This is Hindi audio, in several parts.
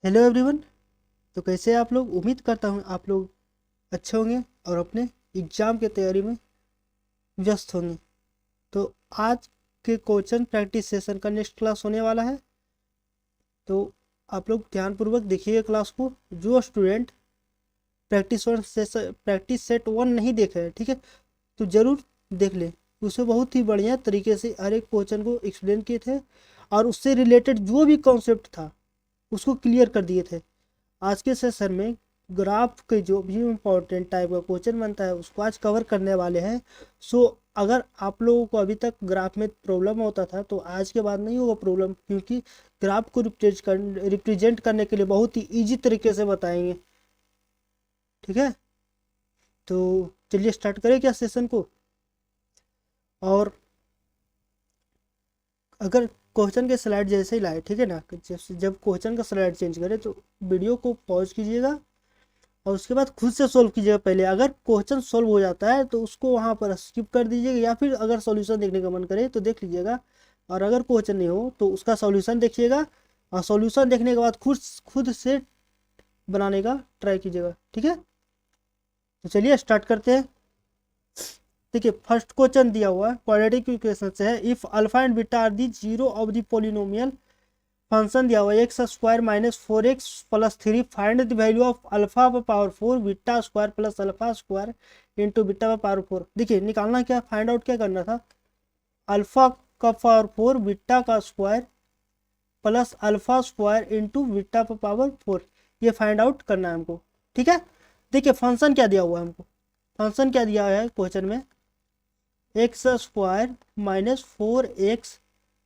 Hello everyone. तो कैसे हैं आप लोग? उम्मीद करता हूँ आप लोग अच्छे होंगे और अपने एग्ज़ाम की तैयारी में व्यस्त होंगे। तो आज के क्वेश्चन प्रैक्टिस सेशन का नेक्स्ट क्लास होने वाला है। तो आप लोग ध्यानपूर्वक देखिए क्लास को। जो स्टूडेंट प्रैक्टिस सेट वन नहीं देखे हैं, ठीक है, तो ज़रूर देख ले। उसमें बहुत ही बढ़िया तरीके से हर एक क्वेश्चन को एक्सप्लेन किए थे और उससे रिलेटेड जो भी कॉन्सेप्ट था उसको क्लियर कर दिए थे। आज के सेशन में ग्राफ के जो भी इम्पोर्टेंट टाइप का क्वेश्चन बनता है उसको आज कवर करने वाले हैं। सो अगर आप लोगों को अभी तक ग्राफ में प्रॉब्लम होता था तो आज के बाद नहीं होगा प्रॉब्लम, क्योंकि ग्राफ को रिप्रेजेंट करने के लिए बहुत ही इजी तरीके से बताएंगे। ठीक है, तो चलिए स्टार्ट करें क्या सेशन को। और अगर क्वेश्चन के स्लाइड जैसे ही लाए, ठीक है ना, जब क्वेश्चन का स्लाइड चेंज करें तो वीडियो को पॉज कीजिएगा और उसके बाद खुद से सोल्व कीजिएगा। पहले अगर क्वेश्चन सोल्व हो जाता है तो उसको वहाँ पर स्किप कर दीजिएगा, या फिर अगर सॉल्यूशन देखने का मन करे तो देख लीजिएगा। और अगर क्वेश्चन नहीं हो तो उसका सॉल्यूशन देखिएगा और सॉल्यूशन देखने के बाद खुद खुद से बनाने का ट्राई कीजिएगा। ठीक है, तो चलिए स्टार्ट करते हैं। देखिए फर्स्ट क्वेश्चन दिया हुआ है, क्वाड्रेटिक इक्वेशन से है। If alpha and beta are the zero of the polynomial function दिया हुआ है x square minus 4x plus 3, find the value of alpha power 4 beta square plus alpha square into beta power 4। देखिए निकालना क्या, फाइंड आउट क्या करना था। अल्फा का पावर 4 बीटा का square plus alpha square into beta power 4, ये फाइंड आउट करना है हमको। ठीक है, देखिए फंक्शन क्या दिया हुआ है हमको। फंक्शन क्या दिया है क्वेश्चन में, x square minus 4x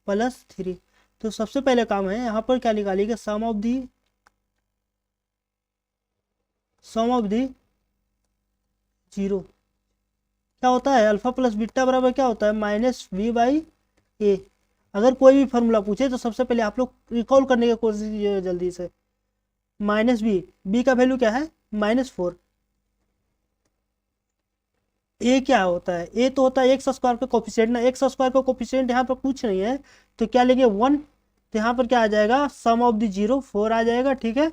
plus 3। तो सबसे पहले काम है यहाँ पर क्या निकालिएगा, सम ऑफ दी जीरो। क्या होता है, अल्फा प्लस बीटा बराबर क्या होता है, माइनस बी बाई ए। अगर कोई भी फॉर्मूला पूछे तो सबसे पहले आप लोग रिकॉल करने की कोशिश कीजिए जल्दी से। माइनस बी, बी का वैल्यू क्या है, -4। ए क्या होता है, ए तो होता है एक्स स्क्वायर का कोफिशिएंट ना। एक्स स्क्वायर का कोफिशिएंट यहाँ पर कुछ नहीं है, तो क्या लेंगे 1। तो यहाँ पर क्या आ जाएगा, सम ऑफ द जीरो 4 आ जाएगा। ठीक है,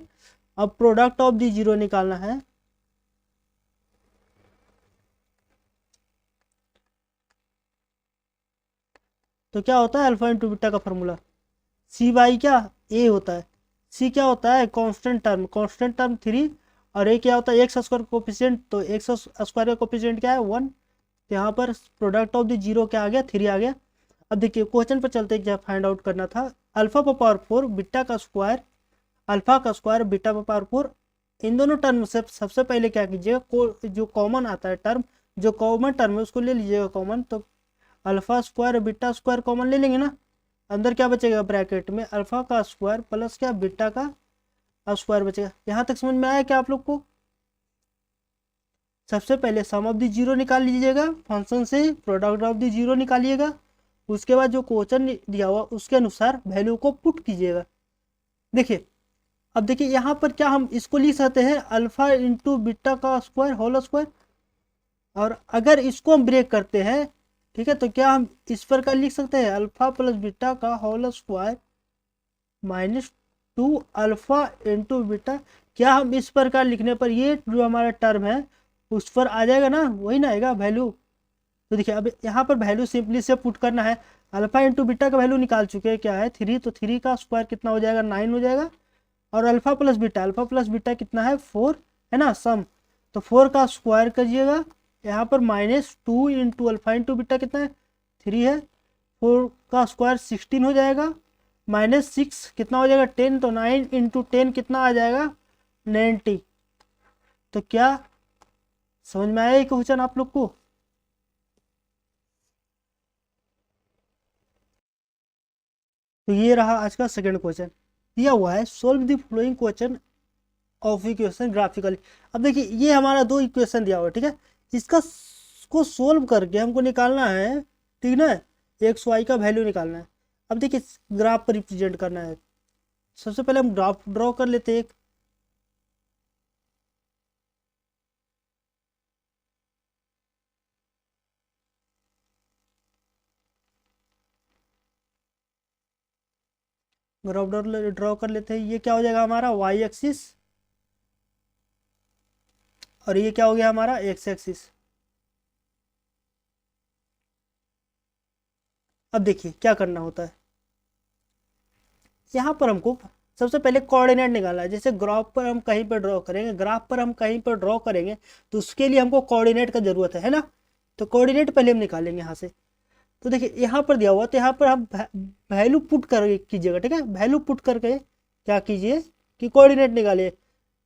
अब प्रोडक्ट ऑफ द जीरो निकालना है। तो क्या होता है, अल्फा इंटू बीटा का फॉर्मूला सी बाई क्या, ए होता है। सी क्या होता है, कांस्टेंट टर्म 3। और ए क्या होता है, एक्स स्क्वायर कोफिशिएंट। तो एक्स स्क्वायर का कोफिशिएंट क्या है, 1। तो यहाँ पर प्रोडक्ट ऑफ द जीरो क्या आ गया, 3 आ गया। अब देखिए क्वेश्चन पर चलते क्या फाइंड आउट करना था। अल्फा पर पावर 4 बीटा का स्क्वायर, अल्फा का स्क्वायर बीटा पर पावर 4। इन दोनों टर्म से सबसे पहले क्या कीजिएगा, जो कॉमन आता है टर्म, जो कॉमन टर्म है उसको ले लीजिएगा कॉमन। तो alpha square beta square common ले लेंगे ना। अंदर क्या बचेगा, ब्रैकेट में अल्फा का स्क्वायर प्लस क्या बीटा का स्क्वायर बचेगा। यहाँ तक समझ में आया क्या आप लोग को। सबसे पहले सम ऑफ द जीरो निकाल लीजिएगा, फंक्शन से प्रोडक्ट ऑफ द जीरो निकालिएगा। उसके बाद जो क्वेश्चन दिया हुआ उसके अनुसार वैल्यू को पुट कीजिएगा। देखिए अब देखिए यहाँ पर क्या हम इसको लिख सकते हैं, अल्फा इंटू बीटा का स्क्वायर होल स्क्वायर। और अगर इसको हम ब्रेक करते हैं, ठीक है, तो क्या हम इस पर का लिख सकते हैं, अल्फा प्लस बीटा का whole square -2 alpha into beta. क्या हम इस प्रकार लिखने पर ये जो हमारा टर्म है उस पर आ जाएगा ना, वही ना आएगा वैल्यू। तो देखिए अब यहाँ पर वैल्यू सिंपली से पुट करना है। अल्फा इंटू बीटा का वैल्यू निकाल चुके हैं, क्या है 3। तो 3 का स्क्वायर कितना हो जाएगा, 9 हो जाएगा। और अल्फा प्लस बीटा कितना है, 4 है ना, सम। तो 4 का स्क्वायर करिएगा। यहाँ पर -2 इंटू अल्फा इंटू बीटा कितना है, 3 है। 4 का स्क्वायर 16 हो जाएगा। -6 कितना हो जाएगा, 10। तो 9 इंटू 10 कितना आ जाएगा, 90। तो क्या समझ में आया ये क्वेश्चन आप लोग को। तो ये रहा आज का सेकंड क्वेश्चन। दिया हुआ है solve the following question of equation graphically. अब देखिए ये हमारा दो इक्वेशन दिया हुआ है, ठीक है। इसका को सोल्व करके हमको निकालना है, ठीक ना, एक्स वाई का वैल्यू निकालना है। अब देखिए ग्राफ पर रिप्रेजेंट करना है। सबसे पहले हम ग्राफ ड्रॉ कर लेते हैं एक। ग्राफ ड्रॉ कर लेते हैं। ये क्या हो जाएगा हमारा वाई एक्सिस, और ये क्या हो गया हमारा एक्स एक्सिस। अब देखिए क्या करना होता है, यहाँ पर हमको सबसे पहले कोऑर्डिनेट निकालना है। जैसे ग्राफ पर हम कहीं पर ड्रॉ करेंगे, ग्राफ पर हम कहीं पर ड्रॉ करेंगे तो उसके लिए हमको कोऑर्डिनेट का जरूरत है ना। तो कोऑर्डिनेट पहले हम निकालेंगे यहाँ से। तो देखिए यहाँ पर दिया हुआ, तो यहाँ पर हम वैल्यू पुट कर कीजिएगा, ठीक है। वैल्यू पुट करके क्या कीजिए कि कोऑर्डिनेट निकालिए।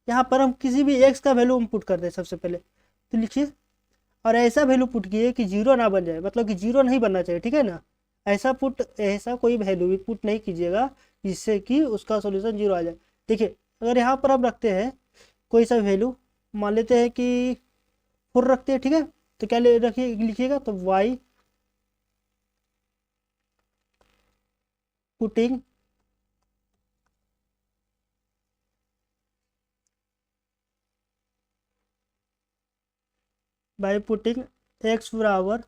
यहाँ पर हम किसी भी एक्स का वैल्यू हम पुट कर दें सबसे पहले, तो लिखिए, और ऐसा वैल्यू पुट किए कि जीरो ना बन जाए, मतलब कि जीरो नहीं बनना चाहिए, ठीक है ना। ऐसा कोई वैल्यू भी पुट नहीं कीजिएगा जिससे कि उसका सॉल्यूशन जीरो आ जाए। देखिए अगर यहाँ पर हम रखते हैं कोई सा वैल्यू, मान लेते हैं कि 4 रखते हैं, ठीक है। तो क्या रखिए लिखिएगा, तो by putting by putting x बराबर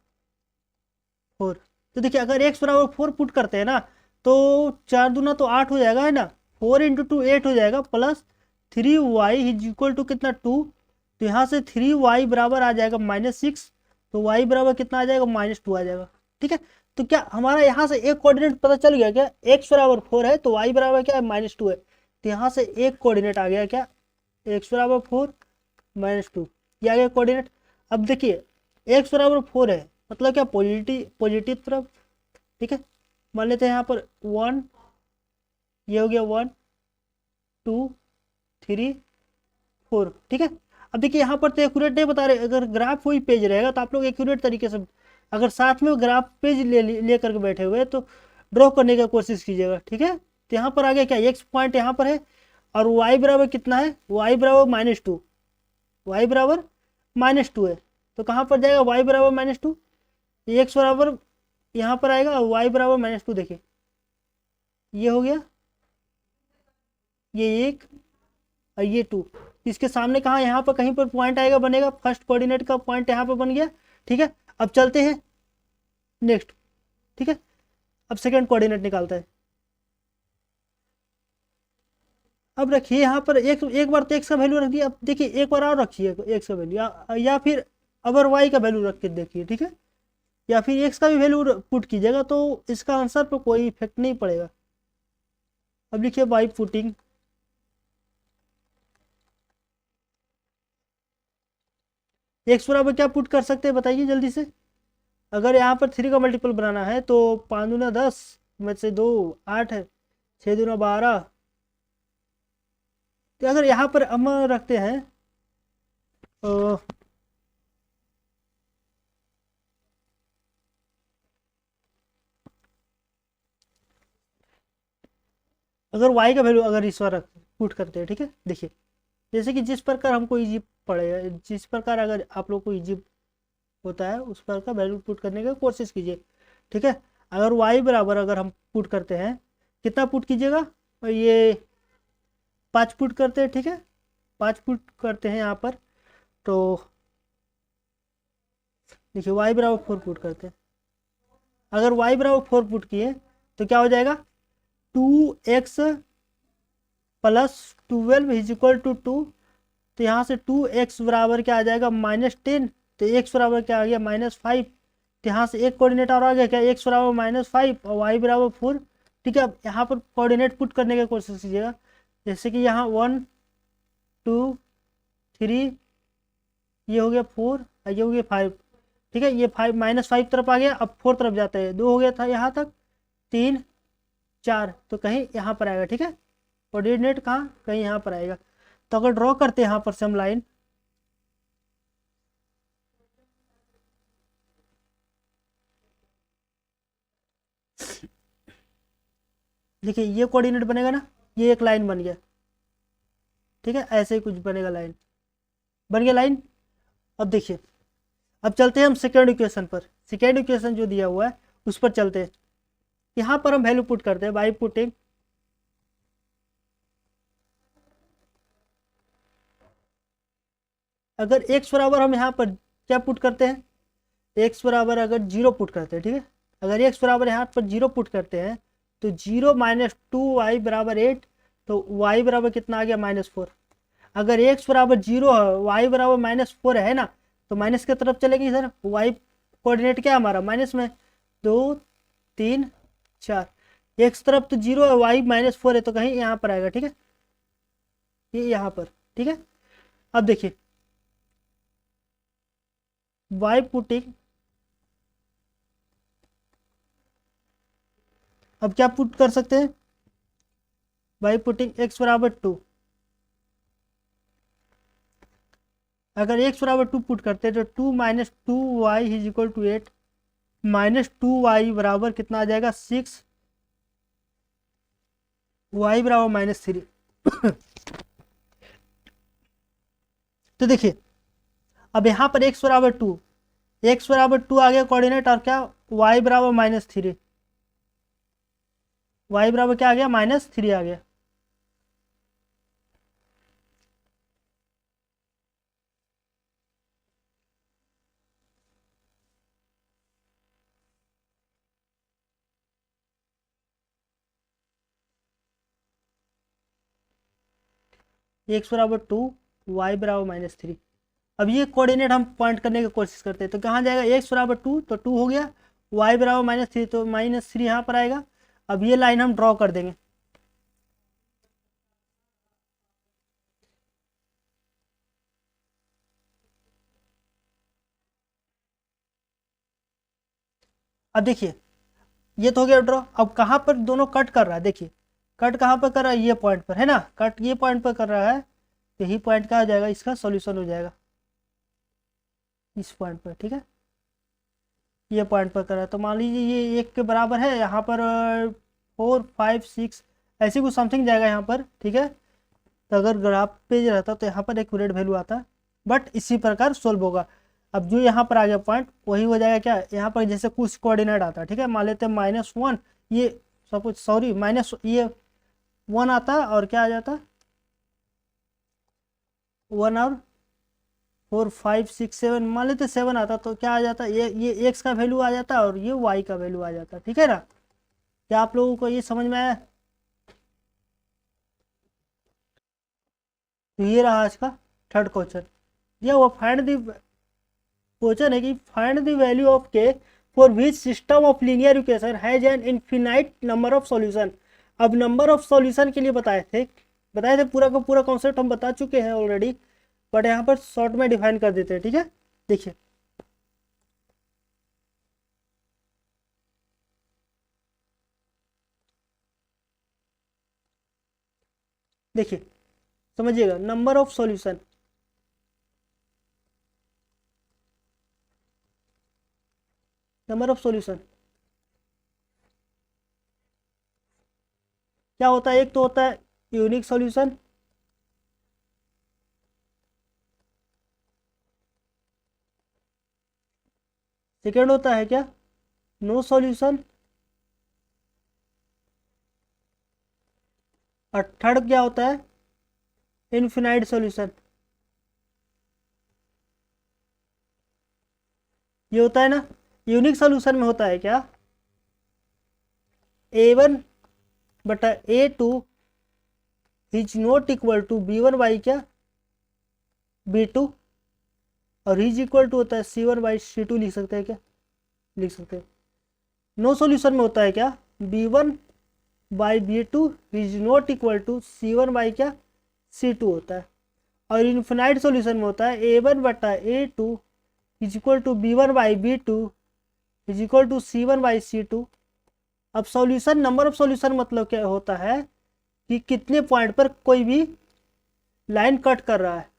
4। तो देखिए अगर एक्स बराबर 4 पुट करते हैं ना, तो 4 दूना तो 8 हो जाएगा, है ना। 4 इंटू 2 8 हो जाएगा, plus 3y is equal to कितना 2। तो यहाँ से 3y बराबर आ जाएगा -6। तो y बराबर कितना आ जाएगा -2 आ जाएगा, ठीक है। तो क्या हमारा यहाँ से एक कोऑर्डिनेट पता चल गया क्या, x बराबर 4 है तो y बराबर क्या है -2 है। तो यहाँ से एक कोऑर्डिनेट आ गया क्या, x बराबर 4 -2, ये आ गया कोऑर्डिनेट। अब देखिए x बराबर 4 है मतलब क्या, पॉजिटिव तरफ, ठीक है। मान लेते हैं यहाँ पर 1, ये हो गया 1 2 3 4, ठीक है। अब देखिए यहाँ पर तो एक्यूरेट नहीं बता रहे, अगर ग्राफ वही पेज रहेगा तो आप लोग एक्यूरेट तरीके से, अगर साथ में ग्राफ पेज ले करके बैठे हुए तो ड्रॉ करने की कोशिश कीजिएगा, ठीक है। तो यहाँ पर आ गया क्या, एक्स पॉइंट यहाँ पर है, और वाई बराबर कितना है, वाई बराबर -2, वाई बराबर -2 है। तो कहाँ पर जाएगा वाई बराबर -2, एक्स बराबर यहाँ पर आएगा, और वाई बराबर -2, देखिए ये हो गया, ये 1 और ये 2। इसके सामने कहाँ, यहाँ पर कहीं पर पॉइंट आएगा बनेगा, फर्स्ट कोऑर्डिनेट का पॉइंट यहाँ पर बन गया, ठीक है। अब चलते हैं नेक्स्ट, ठीक है। अब सेकंड कोऑर्डिनेट निकालता है। अब रखिए यहाँ पर एक बार तो एक्स का वैल्यू रख दिया, अब देखिए एक बार और रखिए एक्स का वैल्यू, या फिर अगर वाई का वैल्यू रख के देखिए, ठीक है। या फिर एक्स का भी वैल्यू पुट कीजिएगा तो इसका आंसर पर कोई इफेक्ट नहीं पड़ेगा। अब लिखिए बाई पुटिंग एक्स बराबर क्या पुट कर सकते हैं बताइए जल्दी से। अगर यहाँ पर 3 का मल्टीपल बनाना है तो 5 दूना 10 में से 2 8 है, 6 दूना 12। तो अगर यहाँ पर हम रखते हैं अगर y का वैल्यू अगर इस बार पुट करते हैं, ठीक है। देखिए जैसे कि जिस प्रकार हमको इजी पड़ेगा, जिस प्रकार अगर आप लोग को इजी होता है उस पर का वैल्यू पुट करने की कोशिश कीजिए, ठीक है। अगर y बराबर अगर हम पुट करते हैं, कितना पुट कीजिएगा, और ये 5 पुट करते हैं, ठीक है। 5 पुट करते हैं यहाँ पर, तो देखिए y बराबर 4 पुट करते हैं। अगर y बराबर 4 पुट किए तो क्या हो जाएगा, 2x plus 12 is equal to 2। तो यहाँ से 2x बराबर क्या आ जाएगा -10। तो x बराबर क्या आ गया -5। तो यहाँ से एक कोऑर्डिनेट और आ गया क्या, x बराबर -5 और y बराबर 4, ठीक है। अब यहाँ पर कोऑर्डिनेट पुट करने की कोशिश कीजिएगा, जैसे कि यहाँ 1 2 3, ये हो गया 4 और ये हो गया 5, ठीक है। ये 5 -5 तरफ आ गया, अब 4 तरफ जाता है, 2 हो गया था यहाँ तक, 3 4, तो कहीं यहाँ पर आएगा, ठीक है। कोऑर्डिनेट कहाँ, कहीं यहाँ पर आएगा। तो अगर ड्रॉ करते हैं यहाँ पर से हम लाइन, देखिए ये कोऑर्डिनेट बनेगा ना, ये एक लाइन बन गया, ठीक है। ऐसे ही कुछ बनेगा, लाइन बन गया लाइन। अब देखिए अब चलते हैं हम सेकेंड इक्वेशन पर, सेकेंड इक्वेशन जो दिया हुआ है उस पर चलते हैं। यहाँ पर हम वैल्यू पुट करते हैं बाई पुटिंग अगर एक्स बराबर हम यहाँ पर क्या पुट करते हैं, एक्स बराबर अगर 0 पुट करते हैं, ठीक है। अगर एक्स बराबर यहाँ पर 0 पुट करते हैं तो 0 माइनस 2y बराबर 8, तो y बराबर कितना आ गया -4। अगर x बराबर 0 है, y बराबर -4 है ना, तो माइनस की तरफ चलेगी सर। y कोऑर्डिनेट क्या है हमारा माइनस में, 2 3 4, x तरफ तो 0 है, y -4 है, तो कहीं यहाँ पर आएगा, ठीक है, ये यहाँ पर, ठीक है। अब देखिए y पुटिंग, अब क्या पुट कर सकते हैं, y पुटिंग x बराबर 2, अगर x बराबर 2 पुट करते हैं तो 2 minus 2y is equal to 8, -2y बराबर कितना आ जाएगा 6, y बराबर -3। तो देखिए अब यहाँ पर x बराबर 2, x बराबर 2 आ गया कोऑर्डिनेट, और क्या y बराबर -3, y बराबर क्या आ गया -3 आ गया। x बराबर 2, y बराबर -3। अब ये कोऑर्डिनेट हम पॉइंट करने की कोशिश करते हैं, तो कहाँ जाएगा, x बराबर 2 तो 2 हो गया, y बराबर -3 तो -3 यहाँ पर आएगा। अब ये लाइन हम ड्रॉ कर देंगे, अब देखिए ये तो हो गया ड्रॉ। अब कहाँ पर दोनों कट कर रहा है, देखिए कट कहाँ पर कर रहा है, ये पॉइंट पर है ना, कट ये पॉइंट पर कर रहा है, तो यही पॉइंट क्या आ जाएगा, इसका सॉल्यूशन हो जाएगा इस पॉइंट पर, ठीक है, ये पॉइंट पर कर रहा है। तो मान लीजिए ये 1 के बराबर है, यहाँ पर 4 5 6 ऐसे कुछ समथिंग जाएगा यहाँ पर, ठीक है। तो अगर ग्राफ पे रहता तो यहाँ पर एक्यूरेट वैल्यू आता, बट इसी प्रकार सोल्व होगा। अब जो यहाँ पर आ गया पॉइंट वही हो जाएगा क्या, यहाँ पर जैसे कुछ कोऑर्डिनेट आता है, ठीक है, मान लेते हैं -1, ये सब कुछ सॉरी माइनस ये 1 आता और क्या आ जाता 1 और 4 5 6 7, मान लेते 7 आता, तो क्या आ जाता, ये x का वैल्यू आ जाता और ये y का वैल्यू आ जाता, ठीक है ना। क्या आप लोगों को ये समझ में आया। तो ये रहा आज का थर्ड क्वेश्चन, ये वो फाइंड द क्वेश्चन है कि find the value of k for which system of linear equation has an infinite number of solution. अब नंबर ऑफ सॉल्यूशन के लिए बताए थे पूरा का पूरा कॉन्सेप्ट हम बता चुके हैं ऑलरेडी, बट यहाँ पर शॉर्ट में डिफाइन कर देते हैं, ठीक है। देखिए देखिए समझिएगा, number of solution, number of solution क्या होता है, एक तो होता है यूनिक सॉल्यूशन, सेकेंड होता है क्या नो सॉल्यूशन, और थर्ड क्या होता है इनफिनाइट सॉल्यूशन। ये होता है ना, यूनिक सॉल्यूशन में होता है क्या a1 बटा a2 is not equal to b1 by क्या b2, और इज इक्वल टू होता है c1 बाई c2, लिख सकते हैं क्या, लिख सकते हैं। नो सॉल्यूशन में होता है क्या b1 by b2 is not equal to c1 by क्या c2 होता है, और इनफिनाइट सॉल्यूशन में होता है a1 बटा a2 is equal to b1 by b2 is equal to c1 by c2। अब सॉल्यूशन, नंबर ऑफ सॉल्यूशन मतलब क्या होता है कि कितने पॉइंट पर कोई भी लाइन कट कर रहा है।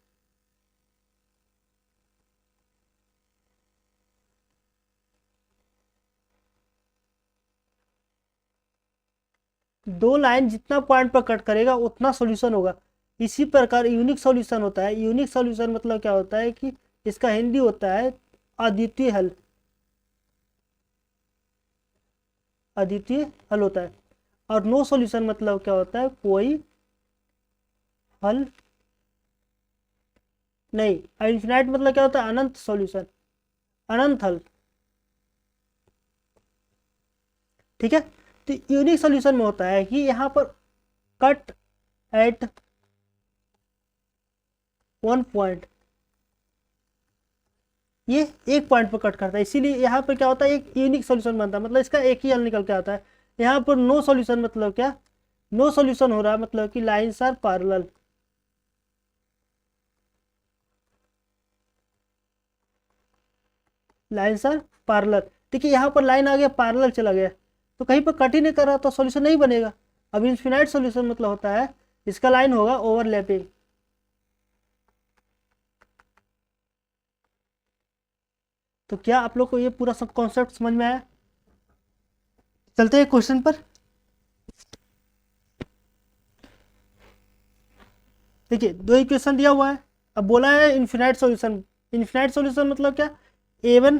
दो लाइन जितना पॉइंट पर कट करेगा उतना सॉल्यूशन होगा। इसी प्रकार यूनिक सॉल्यूशन होता है, यूनिक सॉल्यूशन मतलब क्या होता है कि इसका हिंदी होता है अद्वितीय हल, अद्वितीय हल होता है। और नो सॉल्यूशन मतलब क्या होता है कोई हल नहीं। इन्फिनाइट मतलब क्या होता है अनंत सॉल्यूशन, अनंत हल, ठीक है। तो यूनिक सॉल्यूशन में होता है कि यहाँ पर कट एट वन पॉइंट, ये एक पॉइंट पर कट करता है, इसीलिए यहाँ पर क्या होता है, एक यूनिक सॉल्यूशन बनता है, मतलब इसका एक ही हल निकल के आता है। यहाँ पर नो सॉल्यूशन मतलब क्या, नो सॉल्यूशन हो रहा है मतलब कि lines are parallel, lines are parallel. देखिए यहाँ पर लाइन आ गया, पैरेलल चला गया, तो कहीं पर कट ही नहीं कर रहा तो सॉल्यूशन नहीं बनेगा। अब इनफिनाइट सॉल्यूशन मतलब होता है इसका लाइन होगा ओवरलैपिंग। तो क्या आप लोग को ये पूरा सब कॉन्सेप्ट समझ में आया? चलते हैं क्वेश्चन पर। देखिए दो इक्वेशन दिया हुआ है, अब बोला है इनफिनाइट सॉल्यूशन। इनफिनाइट सॉल्यूशन मतलब क्या, a1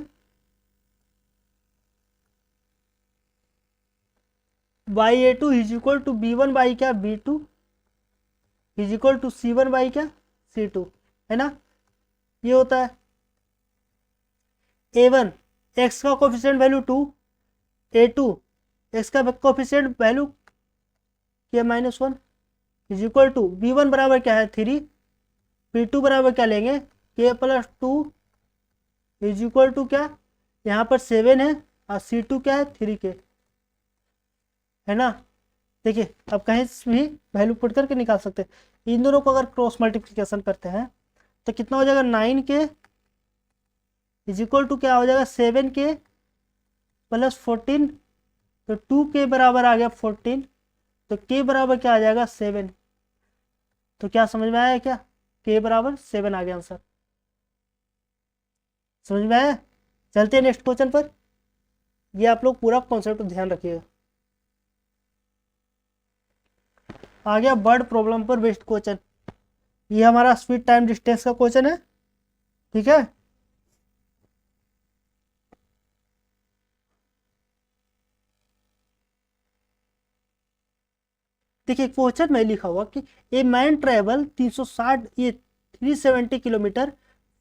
by a2 is equal to b1 by क्या b2 is equal to c1 by क्या c2, है ना। ये होता है a1 x का कोफिशिएंट वैल्यू 2, a2 x का coefficient value k-1 is equal to b1 बराबर क्या है 3, b2 बराबर क्या लेंगे k+2 इज इक्वल टू क्या, यहाँ पर 7 है और c2 क्या है 3k, है ना। देखिए अब कहीं भी वैल्यू पुट करके निकाल सकते हैं। इन दोनों को अगर क्रॉस मल्टीप्लिकेशन करते हैं तो कितना हो जाएगा 9k इज इक्वल टू क्या हो जाएगा 7k प्लस 14, तो 2k बराबर आ गया 14, तो k बराबर क्या आ जाएगा 7। तो क्या समझ में आया, क्या k बराबर 7 आ गया आंसर, समझ में आया। चलते हैं नेक्स्ट क्वेश्चन पर। ये आप लोग पूरा कॉन्सेप्ट ध्यान रखिएगा। आ गया बर्ड प्रॉब्लम पर बेस्ड क्वेश्चन। ये हमारा स्पीड टाइम डिस्टेंस का क्वेश्चन है, ठीक है। देखिए क्वेश्चन में लिखा हुआ कि ए मैन ट्रेवल 360 ये 370 kilometre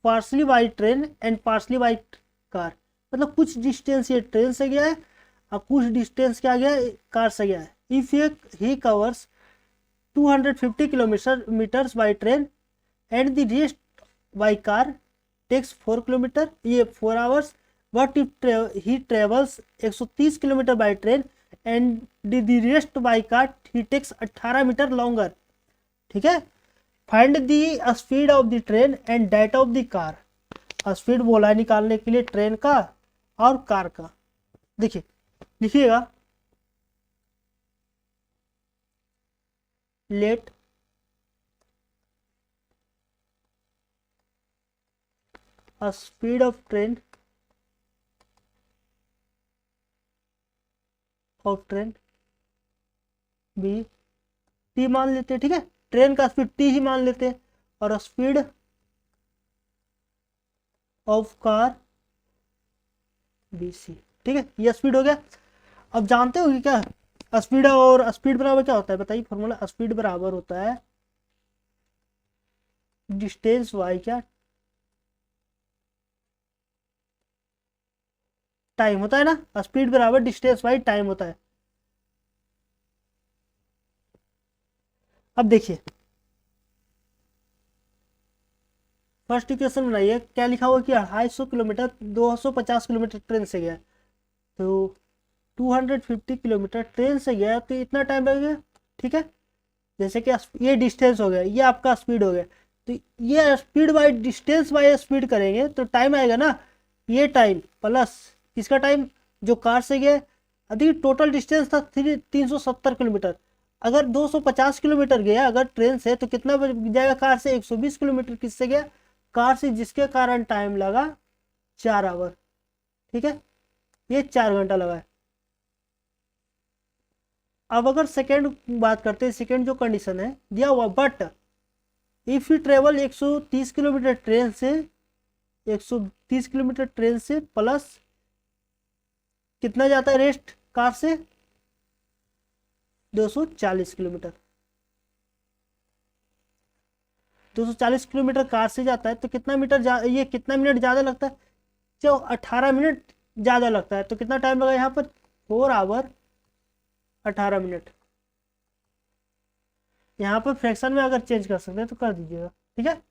partly by train and partly by car, मतलब कुछ डिस्टेंस ये ट्रेन से गया है और कुछ डिस्टेंस क्या गया कार से गया है। If he covers 250 kilometres by train and the rest by car takes 4 kilometre, ये 4 hours, but if he travels 130 kilometre by train and the rest by car he takes 18 metre longer, ठीक है। Find the speed of the train and that of the car, speed बोला है निकालने के लिए ट्रेन का और कार का। देखिए लिखिएगा let speed of train be t मान लेते हैं, ठीक है। ट्रेन का स्पीड टी ही मान लेते हैं और speed of car be c, ठीक है। ये स्पीड हो गया। अब जानते हो कि क्या स्पीड और स्पीड बराबर क्या होता है, बताइए फॉर्मूला। स्पीड बराबर होता है डिस्टेंस बाई क्या टाइम होता है ना। स्पीड बराबर डिस्टेंस बाई टाइम होता है। अब देखिए फर्स्ट इक्वेशन बनाइए, क्या लिखा हुआ कि 250 किलोमीटर 250 किलोमीटर ट्रेन से गया, तो 250 किलोमीटर ट्रेन से गया तो इतना टाइम लगेगा, ठीक है। जैसे कि ये डिस्टेंस हो गया, ये आपका स्पीड हो गया, तो ये speed by distance by speed करेंगे तो टाइम आएगा ना, ये टाइम प्लस इसका टाइम जो कार से गया। अभी टोटल डिस्टेंस था 370 किलोमीटर, अगर 250 किलोमीटर गया अगर ट्रेन से तो कितना जाएगा कार से 120 किलोमीटर किससे गया कार से, जिसके कारण टाइम लगा 4 आवर, ठीक है। ये 4 घंटा लगा है। अब अगर सेकेंड बात करते हैं, सेकेंड जो कंडीशन है दिया हुआ, but if you travel 130 kilometre train से 130 किलोमीटर ट्रेन से प्लस कितना जाता है रेस्ट कार से 240 किलोमीटर, 240 किलोमीटर कार से जाता है तो कितना ये कितना मिनट ज़्यादा लगता है, जो 18 मिनट ज़्यादा लगता है। तो कितना टाइम लगा यहाँ पर 4 आवर 18 मिनट। यहाँ पर फ्रैक्शन में अगर चेंज कर सकते हैं तो कर दीजिएगा, ठीक है।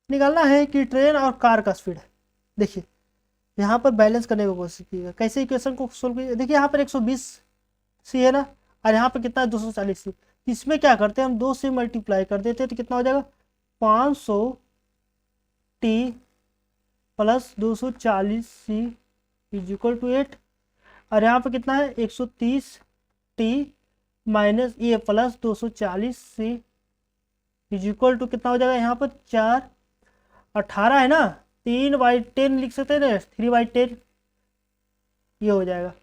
निकालना है कि ट्रेन और कार का स्पीड। देखिए यहाँ पर बैलेंस करने की कोशिश कीजिएगा। कैसे इक्वेशन को सोल्व कीजिए। देखिए यहाँ पर 120 सी है ना, और यहाँ पर कितना है 240 सी। इसमें क्या करते हैं हम, 2 से मल्टीप्लाई कर देते हैं तो कितना हो जाएगा 500 t plus 240 c is equal to 8। और यहाँ पर कितना है 130 टी माइनस ये plus 240 c is equal to कितना हो जाएगा यहाँ पर 4, 18 है ना, 3/10 लिख सकते हैं ना, 3/10 ये हो जाएगा।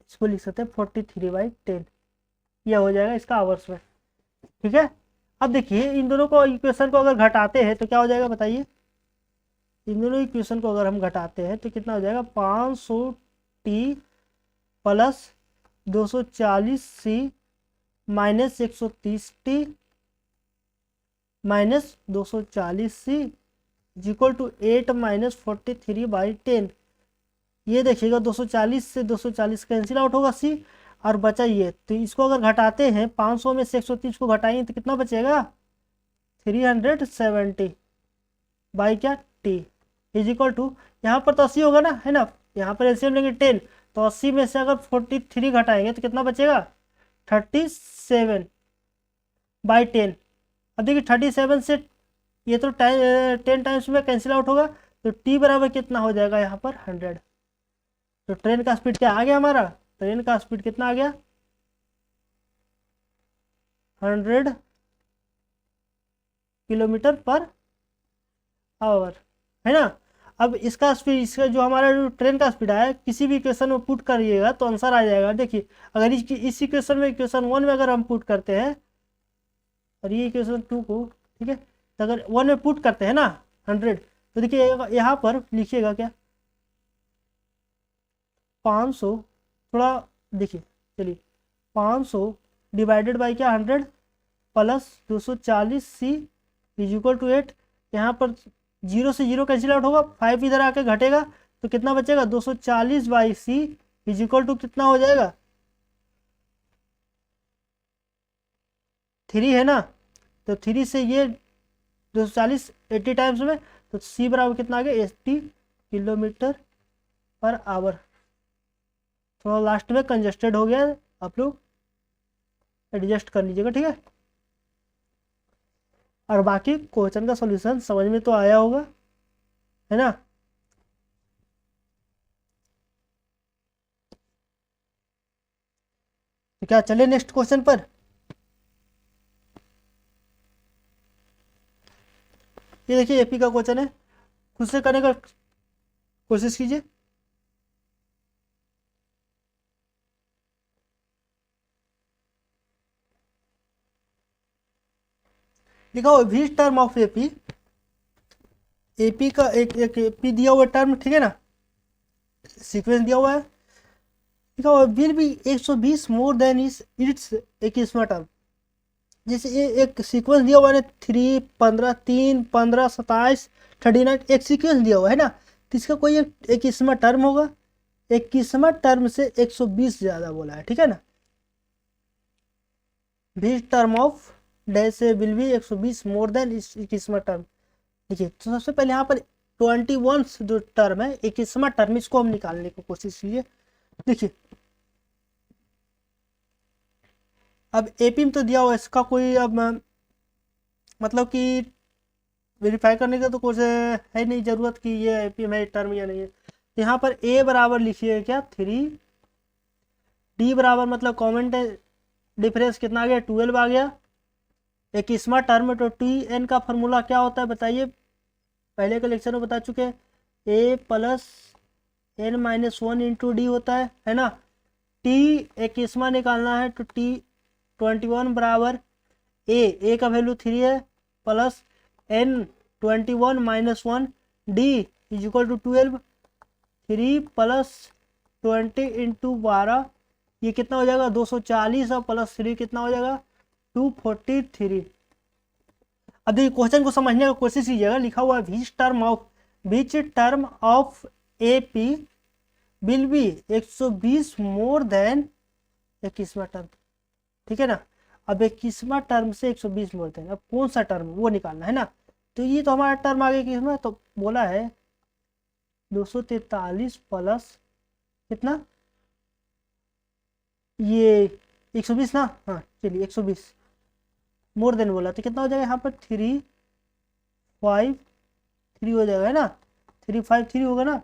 इसको लिख सकते हैं 43/10 ये हो जाएगा इसका आवर्स में, ठीक है। अब देखिए इन दोनों को इक्वेशन को अगर घटाते हैं तो क्या हो जाएगा बताइए। इन दोनों इक्वेशन को अगर हम घटाते हैं तो कितना हो जाएगा 500 t plus 240 c minus 130 t minus 240 c equal to 8 minus 43/10। ये देखिएगा 240 से 240 कैंसिल आउट होगा सी, और बचा ये। तो इसको अगर घटाते हैं 500 में से 130 को घटाएंगे तो कितना बचेगा 370 बाई क्या टी इज इक्वल टू, यहाँ पर तो 80 होगा ना, है ना, यहाँ पर एलसीएम लेंगे 10, तो 80 में से अगर 43 घटाएंगे तो कितना बचेगा 37/10। अब देखिए 37 से ये तो 10 टाइम्स में कैंसिल आउट होगा, तो टी बराबर कितना हो जाएगा यहाँ पर 100। तो ट्रेन का स्पीड क्या आ गया हमारा, ट्रेन का स्पीड कितना आ गया 100 किलोमीटर पर आवर, है ना। अब इसका स्पीड, इसका जो हमारा जो ट्रेन का स्पीड आया किसी भी इक्वेशन में पुट करिएगा तो आंसर आ जाएगा। देखिए अगर इस इक्वेशन में इक्वेशन 1 में अगर हम पुट करते हैं और ये इक्वेशन 2 को, ठीक है, तो अगर 1 में पुट करते हैं ना 100, तो देखिए यहाँ पर लिखिएगा क्या 500, थोड़ा देखिए चलिए 500 डिवाइडेड बाई क्या 100 plus 240 c is equal to 8। यहाँ पर 0 से 0 कैंसिल आउट होगा, 5 इधर आके घटेगा तो कितना बचेगा 240 by c is equal to कितना हो जाएगा 3 है ना, तो 3 से ये 240 80 टाइम्स में, तो सी बराबर कितना आ गया 80 किलोमीटर पर आवर। थोड़ा लास्ट में कंजस्टेड हो गया, आप लोग एडजस्ट कर लीजिएगा, ठीक है। और बाकी क्वेश्चन का सॉल्यूशन समझ में तो आया होगा, है ना। तो क्या चले नेक्स्ट क्वेश्चन पर। ये देखिए एपी का क्वेश्चन है, खुद से करने का कोशिश कीजिए। लिखा हुआ वी टर्म ऑफ एपी, एपी का एक एपी दिया हुआ टर्म, ठीक है ना, सीक्वेंस दिया हुआ है, लिखा हुआ will be 120 more then it's एक इसमें टर्म। जैसे ये एक सीक्वेंस दिया हुआ है 3, 15, 3, 15, 27, 39 एक सीक्वेंस दिया हुआ है ना, तो इसका कोई एक इसमें टर्म होगा, एक इसमें टर्म से 120 ज़्यादा बोला है, ठीक है ना। We term of dash will be 120 more than इक्कीसवां टर्म। देखिए तो सबसे पहले यहाँ पर 21 जो टर्म है इक्कीसवां टर्म, इसको हम निकालने की कोशिश कीजिए। देखिए अब एपी में तो दिया हुआ है, इसका कोई अब मतलब कि वेरीफाई करने का तो कुछ है नहीं ज़रूरत कि ये एपी में टर्म या नहीं है। यहाँ पर ए बराबर लिखिए क्या 3, डी बराबर मतलब कॉमन डिफरेंस कितना आ गया 12 आ गया। एक स्मार्ट टर्म है तो टी एन का फॉर्मूला क्या होता है बताइए, पहले के लेक्चर में बता चुके हैं, a plus n minus 1 into d होता है ना। टी एक स्मा निकालना है तो टी 21 बराबर ए का वैल्यू 3 है plus n 21 minus 1 d is equal to 12, 3 प्लस 20 इंटू 12 ये कितना हो जाएगा 240 और प्लस 3 कितना हो जाएगा 243। अब देखिए क्वेश्चन को समझने की कोशिश कीजिएगा, लिखा हुआ है which term of A P will be 120 more than 21वां टर्म, ठीक है ना। अब 21वां टर्म से 120 मोर देन, अब कौन सा टर्म वो निकालना है ना। तो ये तो हमारा टर्म आ गया किसमें, तो बोला है 243 प्लस कितना, ये 120 ना, हाँ चलिए 120 मोर देन बोला, तो कितना हो जाएगा यहाँ पर 353 हो जाएगा है ना, 353 होगा ना,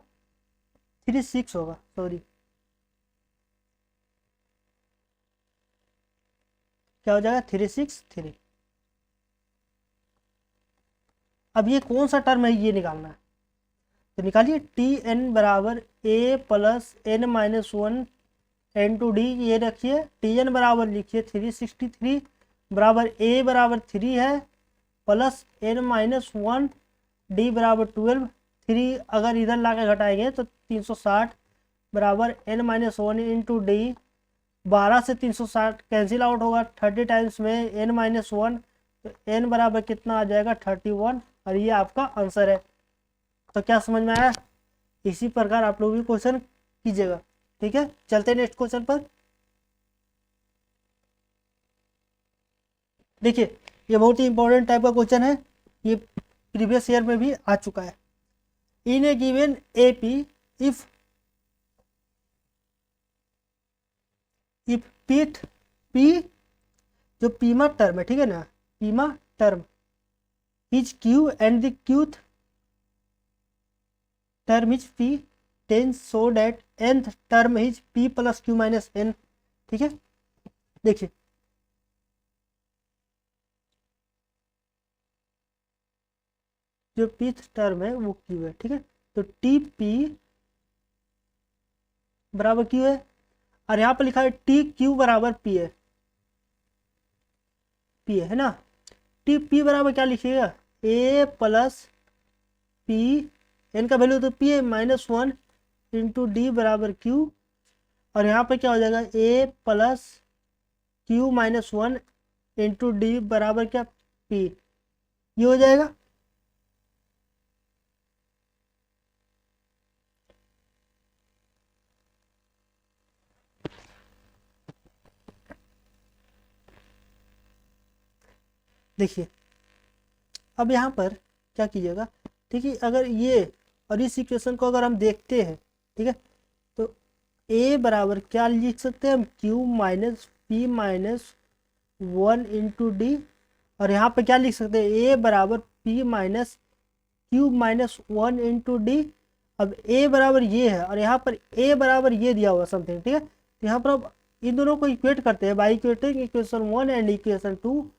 36 होगा सॉरी, क्या हो जाएगा 363। अब ये कौन सा टर्म है ये निकालना है, तो निकालिए टी एन बराबर a plus n minus one into d, ये रखिए टी एन बराबर लिखिए 363 बराबर ए बराबर 3 है plus n minus one d बराबर 12, 3 अगर इधर ला के घटाएंगे तो 360 बराबर n minus one into d, 12 से 360 कैंसिल आउट होगा, 30 टाइम्स में एन माइनस वन, तो एन बराबर कितना आ जाएगा 31, और ये आपका आंसर है। तो क्या समझ में आया, इसी प्रकार आप लोग भी क्वेश्चन कीजिएगा, ठीक है। चलते हैं नेक्स्ट क्वेश्चन पर। देखिए ये बहुत ही इंपॉर्टेंट टाइप का क्वेश्चन है, ये प्रीवियस ईयर में भी आ चुका है। In a given A P if pth p, जो पीमा टर्म है ठीक है ना, पीमा term is q and the qth term is p then so that nth term is p plus q minus n, ठीक है। देखिए जो pth टर्म है वो क्यू है, ठीक है, तो टी पी बराबर क्यू है, और यहाँ पर लिखा है टी क्यू बराबर पी है, पी है ना। टी पी बराबर क्या लिखिएगा, ए प्लस पी, एन का वैल्यू तो पी है माइनस वन इंटू डी बराबर क्यू, और यहाँ पे क्या हो जाएगा a plus q minus one into d बराबर क्या पी, ये हो जाएगा। देखिए अब यहाँ पर क्या कीजिएगा, ठीक है, अगर ये और इस इक्वेशन को अगर हम देखते हैं, ठीक है, तो ए बराबर क्या लिख सकते हैं हम, Q minus P minus one into D, और यहाँ पे क्या लिख सकते हैं ए बराबर P minus Q minus one into D. अब ए बराबर ये है और यहाँ पर ए बराबर ये दिया हुआ समथिंग, ठीक है, तो यहाँ पर अब इन दोनों को इक्वेट करते हैं by equating equation one and equation two,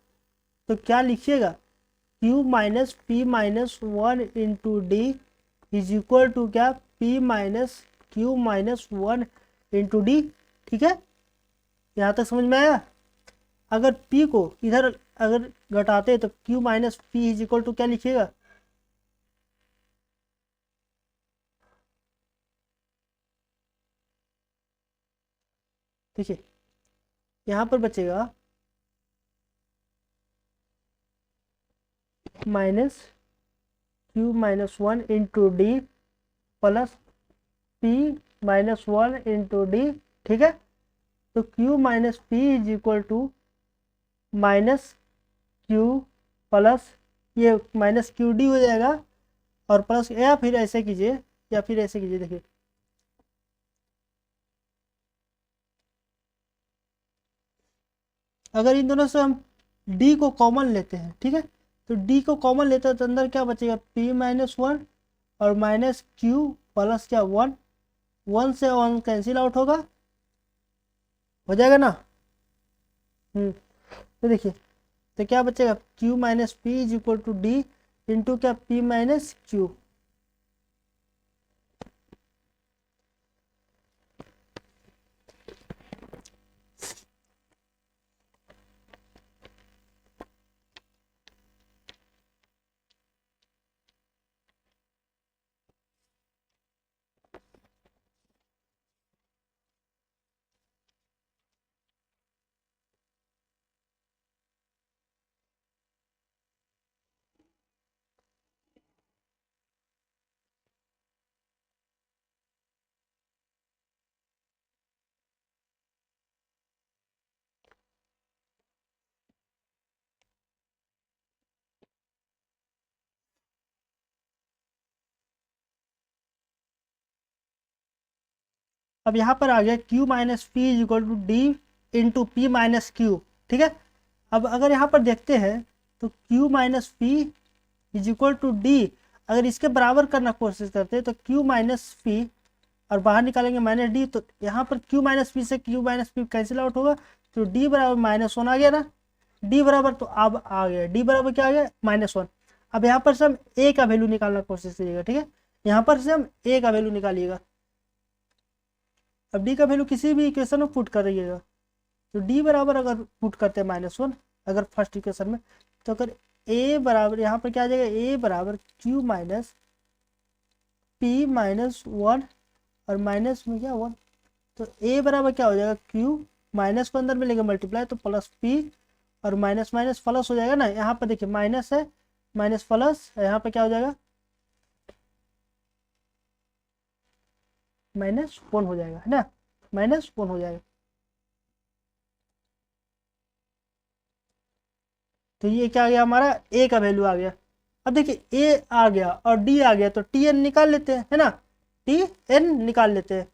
तो क्या लिखिएगा Q minus P minus one into D is equal to क्या P minus Q minus one into D, ठीक है। यहाँ तक समझ में आया। अगर p को इधर अगर घटाते तो q minus p is equal to क्या लिखिएगा, देखिए यहाँ पर बचेगा minus Q minus one into d plus p minus one into D, ठीक है। तो q minus p is equal to minus q plus ये माइनस क्यू डी हो जाएगा, और प्लस या फिर ऐसे कीजिए, या फिर ऐसे कीजिए, देखिए अगर इन दोनों से हम d को कॉमन लेते हैं, ठीक है, तो d को कॉमन लेते हैं तो अंदर क्या बचेगा p माइनस वन और माइनस क्यू प्लस क्या वन, वन से वन कैंसिल आउट होगा, हो जाएगा ना। तो देखिए तो क्या बचेगा q minus p is equal to d into क्या p माइनस क्यू, अब यहाँ पर आ गया Q minus p is equal to d into p minus q, ठीक है। अब अगर यहाँ पर देखते हैं तो Q minus p is equal to d, अगर इसके बराबर करना कोशिश करते हैं तो Q माइनस पी और बाहर निकालेंगे माइनस डी, तो यहाँ पर Q माइनस पी से Q minus P cancel out होगा, तो D बराबर -1 आ गया ना। D बराबर तो अब आ गया, D बराबर क्या आ गया -1। अब यहाँ पर से हम A का वैल्यू निकालना कोशिश करिएगा, ठीक है। यहाँ पर से हम A का वैल्यू निकालिएगा। अब D का वैल्यू किसी भी इक्वेशन में पुट कर रहिएगा, तो D बराबर अगर पुट करते हैं -1 अगर फर्स्ट इक्वेशन में, तो अगर A बराबर यहाँ पर क्या आ जाएगा, A बराबर Q माइनस पी -1 और माइनस में क्या 1, तो A बराबर क्या हो जाएगा, Q माइनस को अंदर में लेंगे मल्टीप्लाई तो प्लस P और माइनस माइनस प्लस हो जाएगा ना। यहाँ पर देखिए माइनस है, माइनस प्लस, यहाँ पर क्या हो जाएगा -1 हो जाएगा, है ना, -1 हो जाएगा। तो ये क्या आ गया हमारा, A का वैल्यू आ गया। अब देखिए A आ गया और D आ गया, तो TN निकाल लेते हैं, है ना, TN निकाल लेते हैं।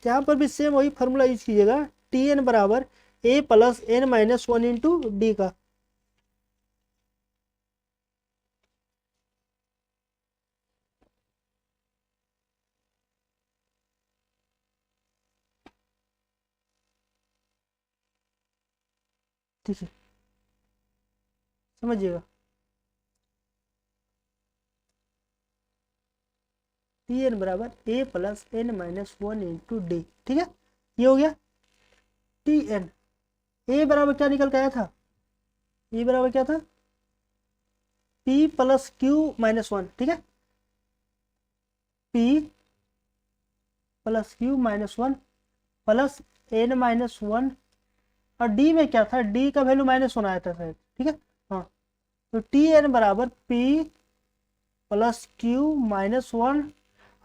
यहाँ पर भी सेम वही फॉर्मूला यूज कीजिएगा, TN बराबर A plus N minus 1 into D का। ठीक है, समझिएगा, TN बराबर A plus N minus 1 into D, ठीक है। ये हो गया TN। A बराबर क्या निकल के आया था, A बराबर क्या था, P प्लस Q माइनस 1, ठीक है, P plus Q minus 1 plus N minus 1, और D में क्या था, D का वैल्यू -1 आया था शायद, ठीक है। हाँ, तो TN बराबर P प्लस Q माइनस 1,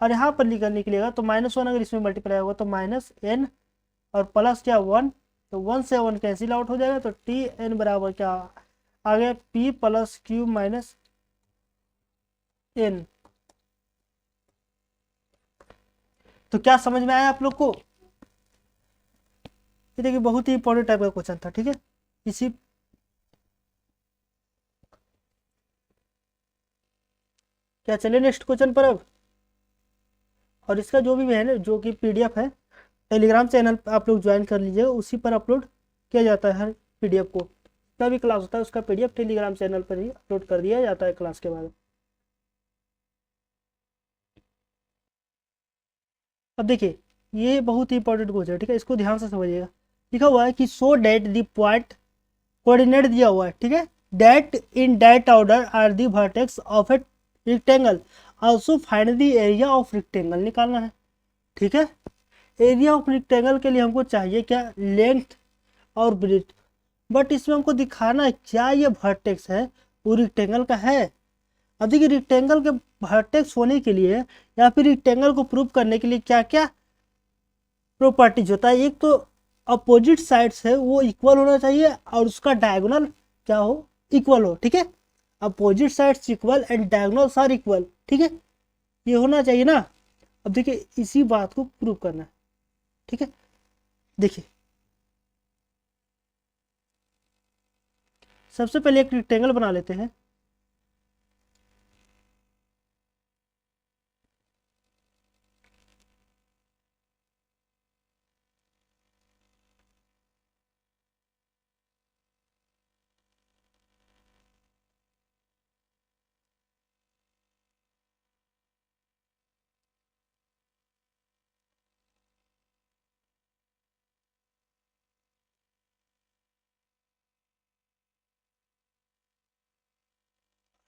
और यहाँ पर निकलेगा तो -1 अगर इसमें मल्टीप्लाई होगा तो -N और प्लस क्या 1, तो 1 से 1 कैंसिल आउट हो जाएगा, तो TN बराबर क्या आ गया, P plus Q minus N। तो क्या समझ में आया आप लोग को, ये देखिए बहुत ही इंपॉर्टेंट टाइप का क्वेश्चन था, ठीक है। इसी क्या, चलिए नेक्स्ट क्वेश्चन पर अब। और इसका जो भी है ना, जो कि PDF है, टेलीग्राम चैनल पर आप लोग ज्वाइन कर लीजिए, उसी पर अपलोड किया जाता है हर PDF को। जितना भी क्लास होता है उसका PDF टेलीग्राम चैनल पर ही अपलोड कर दिया जाता है क्लास के बाद। अब देखिए ये बहुत ही इंपॉर्टेंट क्वेश्चन है, ठीक है, इसको ध्यान से समझिएगा। लिखा हुआ है कि so that the point, coordinate दिया हुआ है, ठीक है, that in that order are the vertex of a rectangle, also find the area of rectangle, निकालना है, ठीक है। एरिया ऑफ रेक्टेंगल के लिए हमको चाहिए क्या, लेंथ और ब्रेथ, बट इसमें हमको दिखाना है क्या ये वर्टेक्स है वो रेक्टेंगल का है। अब देखिए रेक्टेंगल के वर्टेक्स होने के लिए या फिर रेक्टेंगल को प्रूव करने के लिए क्या क्या प्रॉपर्टीज होता है, एक तो अपोजिट साइड्स है वो इक्वल होना चाहिए और उसका डायगोनल क्या हो, इक्वल हो, ठीक है। Opposite sides equal and diagonals are equal, ठीक है, ये होना चाहिए ना। अब देखिए इसी बात को प्रूव करना है, ठीक है। देखिए सबसे पहले एक रेक्टेंगल बना लेते हैं,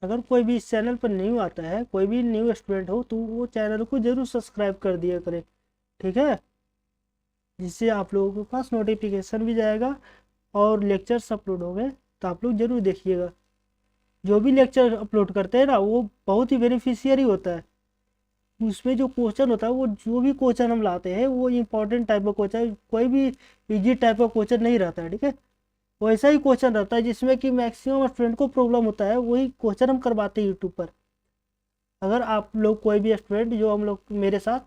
अगर कोई भी इस चैनल पर न्यू आता है, कोई भी न्यू स्टूडेंट हो, तो वो चैनल को जरूर सब्सक्राइब कर दिया करें, ठीक है, जिससे आप लोगों के पास नोटिफिकेशन भी जाएगा और लेक्चर्स अपलोड होंगे तो आप लोग जरूर देखिएगा। जो भी लेक्चर अपलोड करते हैं ना वो बहुत ही बेनिफिशियरी होता है, उसमें जो क्वेश्चन होता है वो जो भी क्वेश्चन हम लाते हैं वो इंपॉर्टेंट टाइप का क्वेश्चन, कोई भी इजी टाइप का क्वेश्चन नहीं रहता है, ठीक है। वैसा ही क्वेश्चन रहता है जिसमें कि मैक्सिमम स्टूडेंट को प्रॉब्लम होता है, वही क्वेश्चन हम करवाते हैं यूट्यूब पर। अगर आप लोग कोई भी स्टूडेंट जो हम लोग मेरे साथ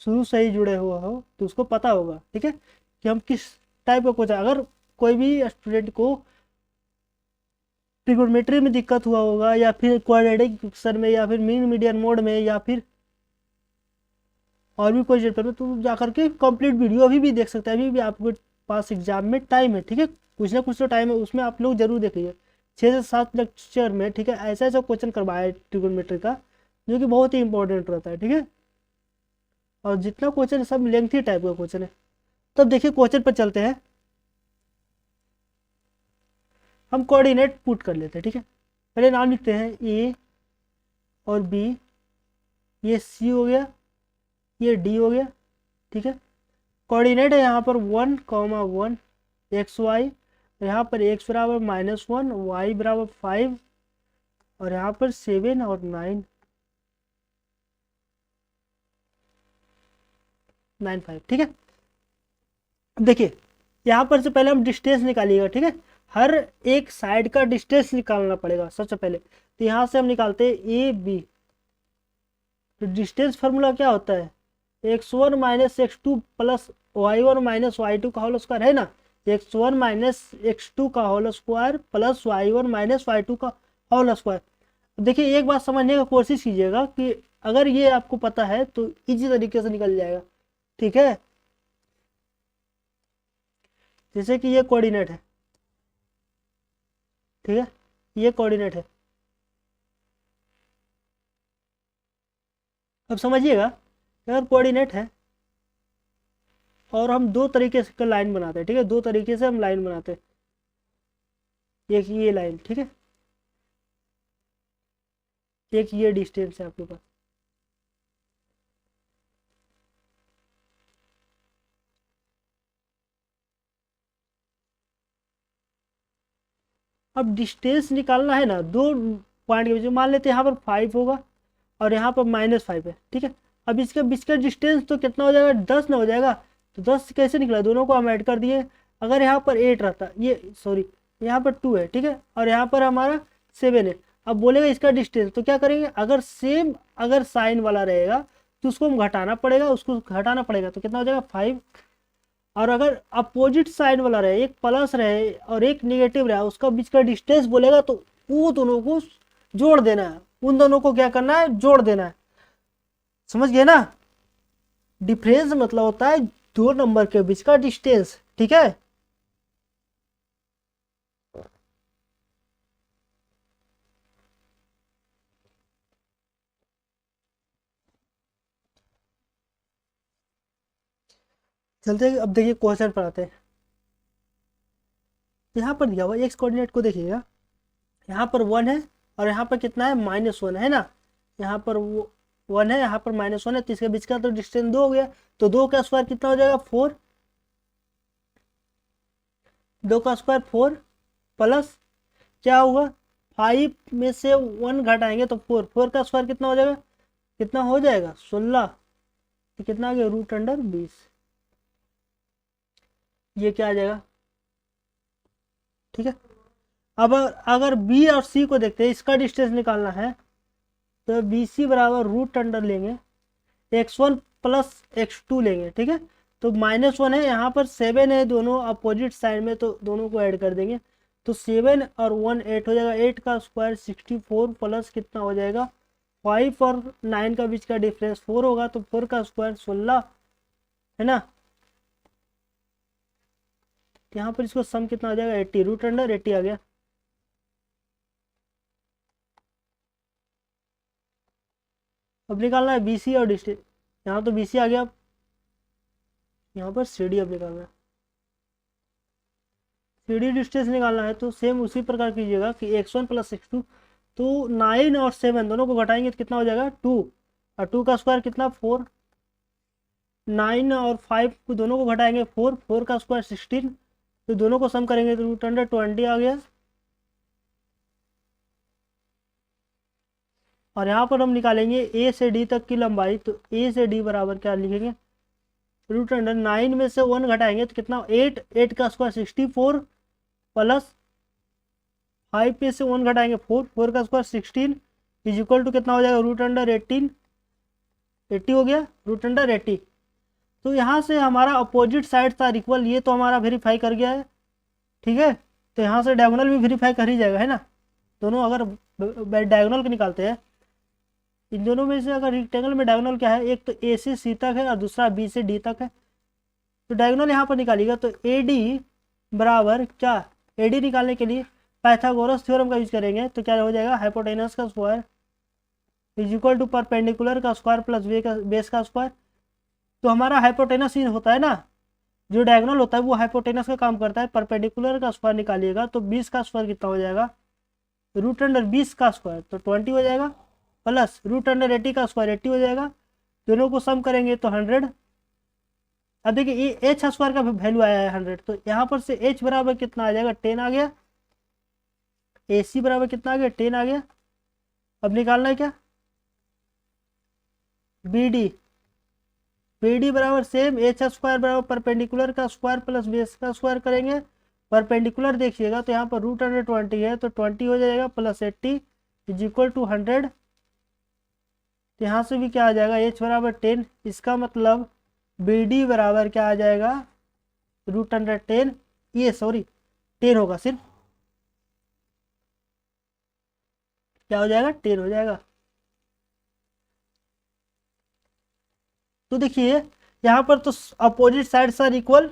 शुरू से ही जुड़े हुए हो तो उसको पता होगा, ठीक है, कि हम किस टाइप का कोच। अगर कोई भी स्टूडेंट को ट्रिगोनोमेट्री में दिक्कत हुआ होगा या फिर क्वाड्रेटिक इक्वेशन में या फिर मीन मीडियन मोड में या फिर और भी कोई चैप्टर में, तो जा करके कंप्लीट वीडियो अभी भी देख सकते हैं। अभी भी आपके पास एग्जाम में टाइम है, ठीक है, कुछ ना कुछ तो टाइम है, उसमें आप लोग जरूर देखिए। 6 से 7 लेक्चर में, ठीक है, ऐसा ऐसा क्वेश्चन करवाया है ट्रिगोनोमेट्री का जो कि बहुत ही इंपॉर्टेंट रहता है, ठीक है। और जितना क्वेश्चन है सब लेंथी टाइप का क्वेश्चन है। तब देखिए क्वेश्चन पर चलते हैं। हम कोऑर्डिनेट पुट कर लेते हैं, ठीक है। पहले नाम लिखते हैं ए और बी, ये सी हो गया, ये डी हो गया, ठीक है। कोऑर्डिनेट है यहाँ पर 1,1 एक्स वाई, यहाँ पर एक्स बराबर -1, वाई बराबर 5 और यहाँ पर 7 और 9, 9, 5, ठीक है। देखिए यहाँ पर से पहले हम डिस्टेंस निकालिएगा, ठीक है। हर एक साइड का डिस्टेंस निकालना पड़ेगा सबसे पहले। तो यहाँ से हम निकालते हैं ए बी। तो डिस्टेंस फार्मूला क्या होता है, x1 - x2 plus y1 - y2 का होल स्क्वायर है ना। x1 - x2 का whole square plus y1 - y2 का होल स्क्वायर। देखिए एक बात समझने की कोशिश कीजिएगा कि अगर ये आपको पता है तो इजी तरीके से निकल जाएगा, ठीक है। जैसे कि ये कोऑर्डिनेट है, ठीक है, ये कोऑर्डिनेट है। अब समझिएगा अगर कोऑर्डिनेट है और हम दो तरीके से लाइन बनाते हैं, ठीक है, दो तरीके से हम लाइन बनाते हैं। एक ये लाइन, ठीक है, एक ये डिस्टेंस है आपके पास। अब डिस्टेंस निकालना है ना दो पॉइंट के बीच में। मान लेते हैं यहाँ पर 5 होगा और यहाँ पर -5 है, ठीक है। अब इसके बीच का डिस्टेंस तो कितना हो जाएगा, 10 ना हो जाएगा। तो 10 कैसे निकला, दोनों को हम ऐड कर दिए। अगर यहाँ पर 8 रहता, ये सॉरी यहाँ पर 2 है, ठीक है, और यहाँ पर हमारा 7 है। अब बोलेगा इसका डिस्टेंस, तो क्या करेंगे, अगर सेम अगर साइन वाला रहेगा तो उसको हम घटाना पड़ेगा, उसको घटाना पड़ेगा तो कितना हो जाएगा 5। और अगर अपोजिट साइड वाला रहे, एक प्लस रहे और एक निगेटिव रहे, उसका बीच का डिस्टेंस बोलेगा तो वो दोनों को जोड़ देना है। उन दोनों को क्या करना है, जोड़ देना है। समझ गए ना। डिफरेंस मतलब होता है दो नंबर के बीच का डिस्टेंस, ठीक है। चलते हैं, अब देखिए क्वेश्चन पर आते हैं। यहाँ पर दिया हुआ एक्स कोऑर्डिनेट को देखिएगा, यहाँ पर 1 है और यहाँ पर कितना है -1 है ना। यहाँ पर वो 1 है, यहाँ पर -1 है, तो इसके बीच का तो डिस्टेंस 2 हो गया। तो 2 का स्क्वायर कितना हो जाएगा 4, 2 का स्क्वायर 4 प्लस क्या होगा 5 में से 1 घटाएंगे तो 4, 4 का स्क्वायर कितना हो जाएगा, कितना हो जाएगा 16। तो कितना आ गया √20। ये क्या आ जाएगा, ठीक है। अब अगर बी और सी को देखते हैं, इसका डिस्टेंस निकालना है तो बी सी बराबर √अंडर लेंगे x1 प्लस x2 लेंगे, ठीक है। तो -1 है, यहाँ पर 7 है, दोनों अपोजिट साइड में, तो दोनों को ऐड कर देंगे। तो 7 और 1 8 हो जाएगा, 8 का स्क्वायर 64 प्लस कितना हो जाएगा 5 और 9 का बीच का डिफरेंस 4 होगा, तो 4 का स्क्वायर 16 है ना। यहाँ पर इसको सम कितना हो जाएगा 80, √अंडर 80 आ गया। अब निकालना है BC और डिस्टेंस। यहाँ तो BC आ गया, यहाँ पर CD अब निकालना है। CD डिस्टेंस निकालना है तो सेम उसी प्रकार कीजिएगा कि x1 प्लस x2। तो 9 और 7 दोनों को घटाएंगे तो कितना हो जाएगा 2, और 2 का स्क्वायर कितना 4, 9 और 5 को दोनों को घटाएंगे 4, 4 का स्क्वायर 16। तो दोनों को सम करेंगे तो √अंडर 20 आ गया। और यहाँ पर हम निकालेंगे A से D तक की लंबाई, तो A से D बराबर क्या लिखेंगे √अंडर 9 में से 1 घटाएंगे तो कितना 8, 8 का स्क्वायर 64 प्लस 5 पे से 1 घटाएंगे 4, 4 का स्क्वायर 16। इज इक्वल टू कितना हो जाएगा, रूट अंडर 80 हो गया, रूट अंडर 80। तो यहाँ से हमारा अपोजिट साइड आर इक्वल, ये तो हमारा वेरीफाई कर गया है, ठीक है। तो यहाँ से डायगोनल भी वेरीफाई कर ही जाएगा, है ना। दोनों अगर डायगोनल को निकालते हैं, इन दोनों में से अगर रेक्टेंगल में डायगोनल क्या है, एक तो ए से सी तक है और दूसरा बी से डी तक है। तो डायगोनल यहाँ पर निकालिएगा तो ए डी बराबर क्या, ए डी निकालने के लिए पाइथागोरस थ्योरम का यूज करेंगे। तो क्या हो जाएगा, हाइपोटेनस का square is equal to perpendicular का स्क्वायर प्लस बेस का स्क्वायर। तो हमारा हाइपोटेनस ही होता है ना, जो डायगोनल होता है वो हाइपोटेनस का काम करता है। परपेंडिकुलर का स्क्वायर निकालिएगा तो 20 का स्क्वायर कितना हो जाएगा, रूट अंडर 20 का स्क्वायर तो 20 हो जाएगा, प्लस रूट अंडर 80 का स्क्वायर 80 हो जाएगा। दोनों को सम करेंगे तो 100। अब देखिए ये एच स्क्वायर का वैल्यू आया है 100, तो यहाँ पर से एच बराबर कितना आ जाएगा, 10 आ गया। ए सी बराबर कितना आ गया, 10 आ गया। अब निकालना है क्या, बी डी, बी डी बराबर सेम एच स्क्वायर बराबर परपेंडिकुलर का स्क्वायर प्लस बेस का स्क्वायर करेंगे। परपेंडिकुलर देखिएगा तो यहाँ पर रूट अंडर 20 है तो 20 हो जाएगा, प्लस 80 इज इक्वल टू 100। तो यहाँ से भी क्या आ जाएगा, एच बराबर 10। इसका मतलब बी डी बराबर क्या आ जाएगा, रूट अंडर 10, ये सॉरी 10 होगा सिर्फ, क्या हो जाएगा, 10 हो जाएगा। तो देखिए यहाँ पर तो opposite sides are equal,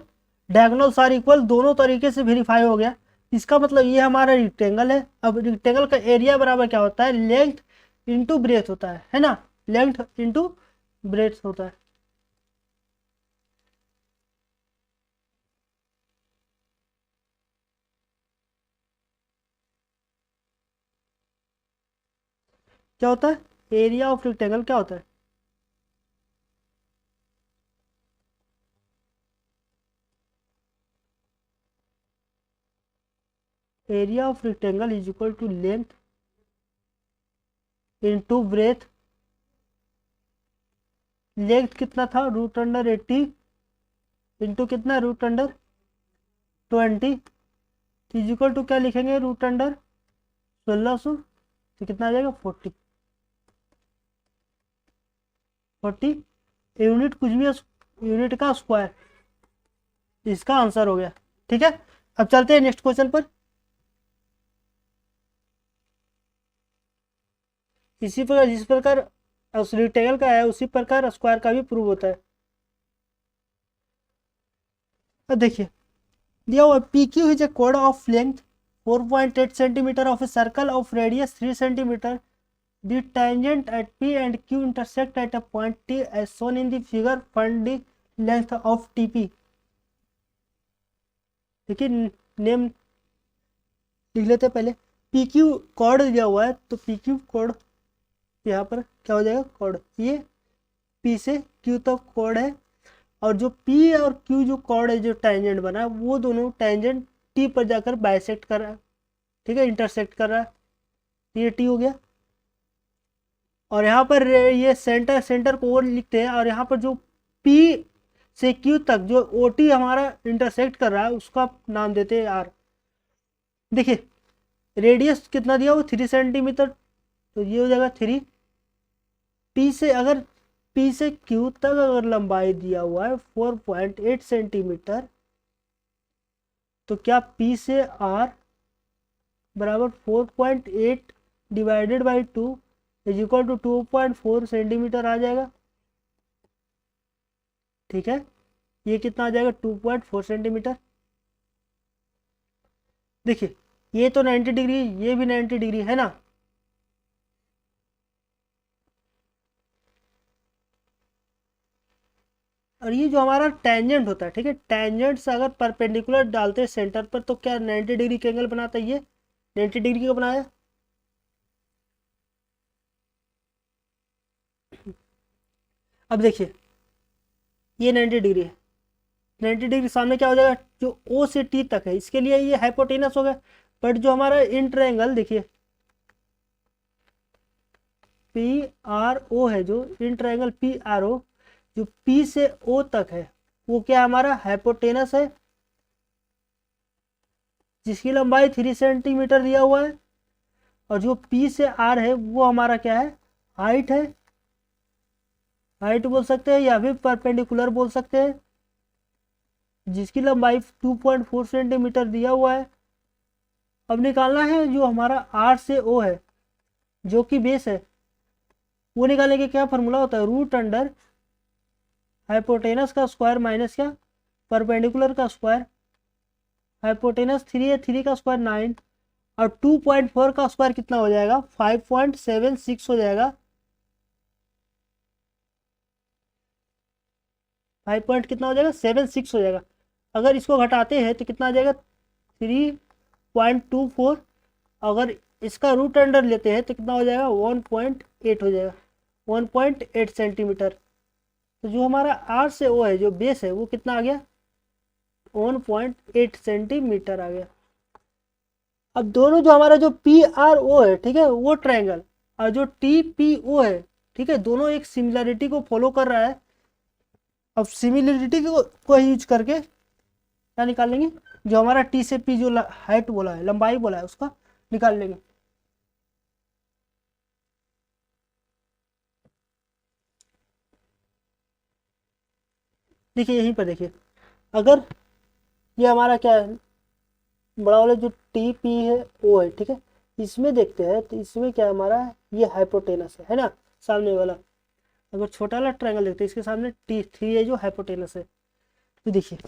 diagonals are equal, दोनों तरीके से वेरीफाई हो गया। इसका मतलब ये हमारा रेक्टेंगल है। अब रेक्टेंगल का एरिया बराबर क्या होता है, लेंथ इंटू ब्रेथ होता है ना, लेंथ इंटू ब्रेथ होता है। क्या होता है, एरिया ऑफ रेक्टेंगल क्या होता है, area of rectangle is equal to length into breadth. Length कितना था, रूट अंडर 80 इंटू कितना, root under 20 is equal to क्या लिखेंगे, रूट अंडर 1600। तो कितना आ जाएगा, 40 यूनिट, कुछ भी यूनिट का स्क्वायर, इसका आंसर हो गया। ठीक है, अब चलते हैं नेक्स्ट क्वेश्चन पर। इसी प्रकार जिस प्रकार रेक्टेंगल का है उसी प्रकार स्क्वायर का भी प्रूव होता है। अब देखिए दिया हुआ P Q is a code of length 4.8 centimetre of a circle of radius 3 centimetre. The tangent at P and Q intersect at a point T as shown in the figure. Find the length of TP. देखिए नेम लिख लेते पहले। पी क्यू कॉर्ड दिया हुआ है तो पी क्यू कॉर्ड यहाँ पर क्या हो जाएगा, कॉर्ड ये पी से क्यू तक कॉर्ड है, और जो पी और क्यू जो कॉर्ड है जो टेंजेंट बना है वो दोनों टेंजेंट टी पर जाकर बाइसेक्ट कर रहा है, ठीक है, इंटरसेक्ट कर रहा है, ये टी हो गया। और यहाँ पर ये सेंटर को ओ लिखते हैं, और यहाँ पर जो P से Q तक जो OT हमारा इंटरसेक्ट कर रहा है उसका नाम देते हैं आर। देखिए रेडियस कितना दिया वो 3 सेंटीमीटर, तो ये हो जाएगा 3। P से अगर P से Q तक अगर लंबाई दिया हुआ है 4.8 सेंटीमीटर, तो क्या P से R बराबर 4.8 divided by 2 is equal to 2.4 centimetre आ जाएगा। ठीक है, ये कितना आ जाएगा, 2.4 सेंटीमीटर। देखिए ये तो 90 डिग्री, ये भी 90 डिग्री है ना। और ये जो हमारा टेंजेंट होता है, ठीक है, टेंजेंट से अगर परपेंडिकुलर डालते हैं सेंटर पर तो क्या 90 डिग्री के एंगल बनाता है, ये 90 डिग्री का बनाया। अब देखिए ये 90 डिग्री है, 90 डिग्री सामने क्या हो जाएगा, जो ओ से टी तक है इसके लिए ये हाइपोटेनस हो गया। बट जो हमारा इंट्रायंगल देखिए पी आर ओ है, जो इंट्रायंगल पी आर ओ जो पी से ओ तक है वो क्या हमारा हाइपोटेनस है, जिसकी लंबाई 3 सेंटीमीटर दिया हुआ है। और जो P से R है वो हमारा क्या है, हाइट है, हाइट बोल सकते हैं या फिर परपेंडिकुलर बोल सकते हैं, जिसकी लंबाई 2.4 सेंटीमीटर दिया हुआ है। अब निकालना है जो हमारा R से O है जो कि बेस है, वो निकालने के क्या फॉर्मूला होता है, रूट अंडर हाइपोटेनस का स्क्वायर माइनस क्या, परपेंडिकुलर का स्क्वायर। हाइपोटेनस 3 है, 3 का स्क्वायर 9 और 2.4 का स्क्वायर कितना हो जाएगा, 5.76 हो जाएगा। 5 पॉइंट कितना हो जाएगा, 76 हो जाएगा। अगर इसको घटाते हैं तो कितना आ जाएगा, 3.24। अगर इसका रूट अंडर लेते हैं तो कितना हो जाएगा, 1.8 हो जाएगा, 1.8 सेंटीमीटर। तो जो हमारा आर से ओ है जो बेस है वो कितना आ गया, 1.8 सेंटीमीटर आ गया। अब दोनों जो हमारा जो पी आर ओ है, ठीक है, वो ट्रायंगल, और जो टी पी ओ है, ठीक है, दोनों एक सिमिलरिटी को फॉलो कर रहा है। अब सिमिलरिटी को यूज करके क्या निकाल लेंगे, जो हमारा टी से पी जो हाइट बोला है, लंबाई बोला है, उसका निकाल लेंगे। देखिए यहीं पर देखिए, अगर ये हमारा क्या है, बड़ा वाला जो टी पी है ओ है, ठीक है, इसमें देखते हैं तो इसमें क्या हमारा ये हाइपोटेनस है ना, सामने वाला। अगर छोटा वाला ट्रायंगल देखते हैं, इसके सामने टी थ्री है जो हाइपोटेनस है। तो देखिए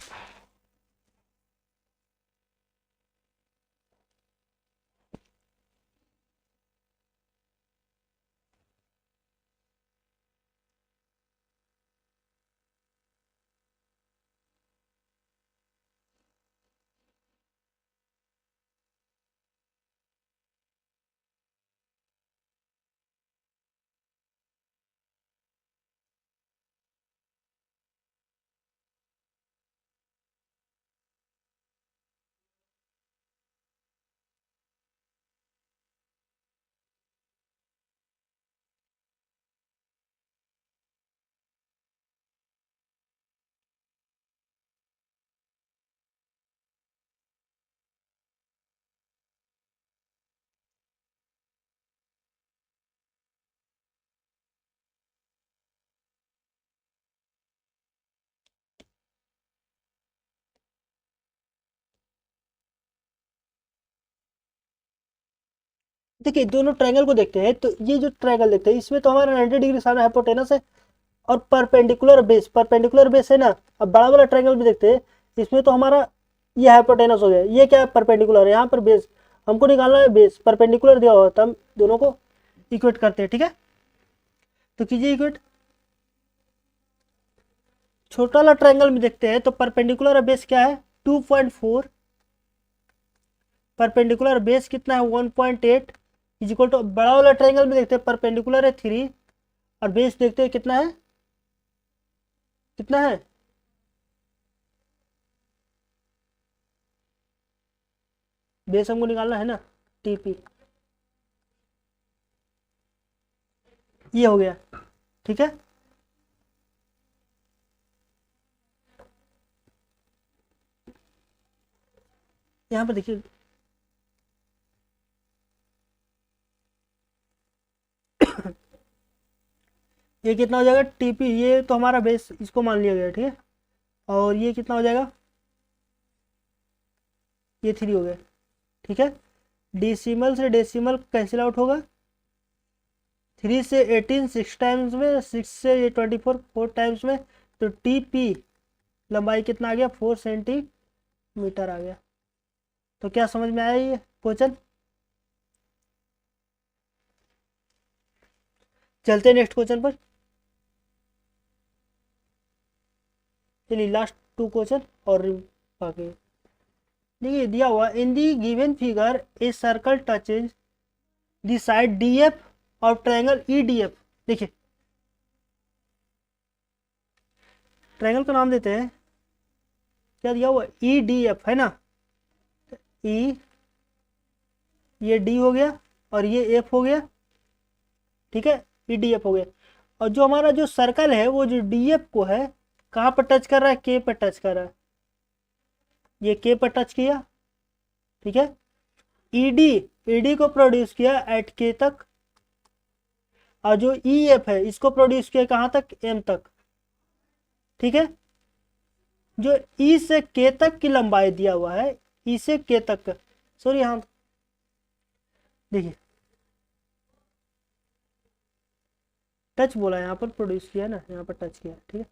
देखिए दोनों ट्रायंगल को देखते हैं, तो ये जो ट्रायंगल देखते हैं इसमें तो हमारा 90 डिग्री सामने हाइपोटेनस है और परपेंडिकुलर बेस है ना। अब बड़ा वाला ट्रायंगल भी देखते हैं, इसमें तो हमारा ये हाइपोटेनस हो गया, ये क्या है, परपेंडिकुलर है, यहाँ पर बेस हमको निकालना है, बेस परपेंडिकुलर दिया हुआ तो हम दोनों को इक्वेट करते हैं, ठीक है। तो कीजिए इक्वेट। छोटा वाला ट्रायंगल में देखते हैं तो परपेंडिकुलर बेस क्या है, 2.4, परपेंडिकुलर बेस कितना है 1.8 इज इक्वल टू, बड़ा वाला ट्रायंगल में देखते हैं परपेंडिकुलर है 3 और बेस देखते हैं कितना है, कितना है, बेस हमको निकालना है ना, टीपी, ये हो गया, ठीक है। यहाँ पर देखिए ये कितना हो जाएगा, टीपी, ये तो हमारा बेस इसको मान लिया गया, ठीक है, और ये कितना हो जाएगा, ये 3 हो गया, ठीक है। डेसिमल से डेसिमल कैंसिल आउट होगा, 3 से 18 6 टाइम्स में, 6 से ये 24 4 टाइम्स में, तो टीपी लंबाई कितना आ गया, 4 सेंटीमीटर आ गया। तो क्या समझ में आया ये क्वेश्चन। चलते हैं नेक्स्ट क्वेश्चन पर। चलिए लास्ट 2 क्वेश्चन और बाकी। देखिए दिया हुआ, in the given figure a circle touches the side D F और ट्रायंगल ई डी एफ। देखिए ट्रायंगल का नाम देते हैं, क्या दिया हुआ, ई डी एफ है ना, ई, ये डी हो गया और ये एफ हो गया, ठीक है, ई डी एफ हो गया। और जो हमारा जो सर्कल है वो जो डी एफ को है कहाँ पर टच कर रहा है, के पर टच कर रहा है, ये के पर टच किया, ठीक है। ईडी, ईडी को प्रोड्यूस किया एट के तक, और जो ई एफ है इसको प्रोड्यूस किया कहाँ तक, एम तक। ठीक है, जो ई से के तक की लंबाई दिया हुआ है, ई से के तक का, सॉरी यहाँ देखिए टच बोला, यहाँ पर प्रोड्यूस किया ना, यहाँ पर टच किया। ठीक है,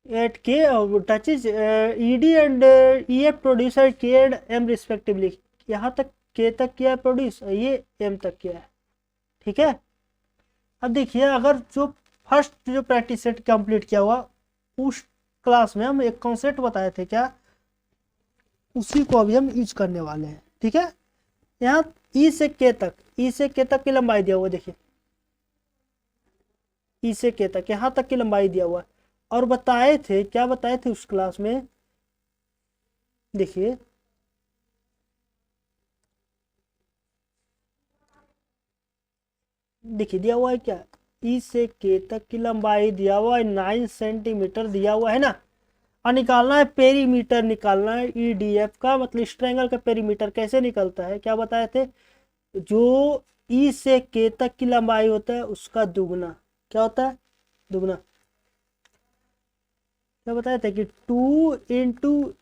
एट के touch is ED and E F producer के एंड एम रिस्पेक्टिवली, यहाँ तक के तक किया है प्रोड्यूस, ये एम तक किया है। ठीक है, अब देखिए अगर जो फर्स्ट जो प्रैक्टिस सेट कंप्लीट किया हुआ, उस क्लास में हम एक कॉन्सेप्ट बताए थे क्या, उसी को अभी हम यूज करने वाले हैं। ठीक है, यहाँ ई से के तक, ई से के तक की लंबाई दिया हुआ, देखिए ई से के तक, यहाँ तक की लंबाई दिया हुआ है। और बताए थे, क्या बताए थे उस क्लास में, देखिए देखिए दिया हुआ है क्या, ई से के तक की लंबाई दिया हुआ है 9 सेंटीमीटर दिया हुआ है ना, और निकालना है पेरीमीटर, निकालना है ईडीएफ का, मतलब इस ट्रायंगल का पेरीमीटर कैसे निकलता है, क्या बताए थे, जो ई से के तक की लंबाई होता है उसका दुगना, क्या होता है, दुगना। क्या बताए थे कि 2 ×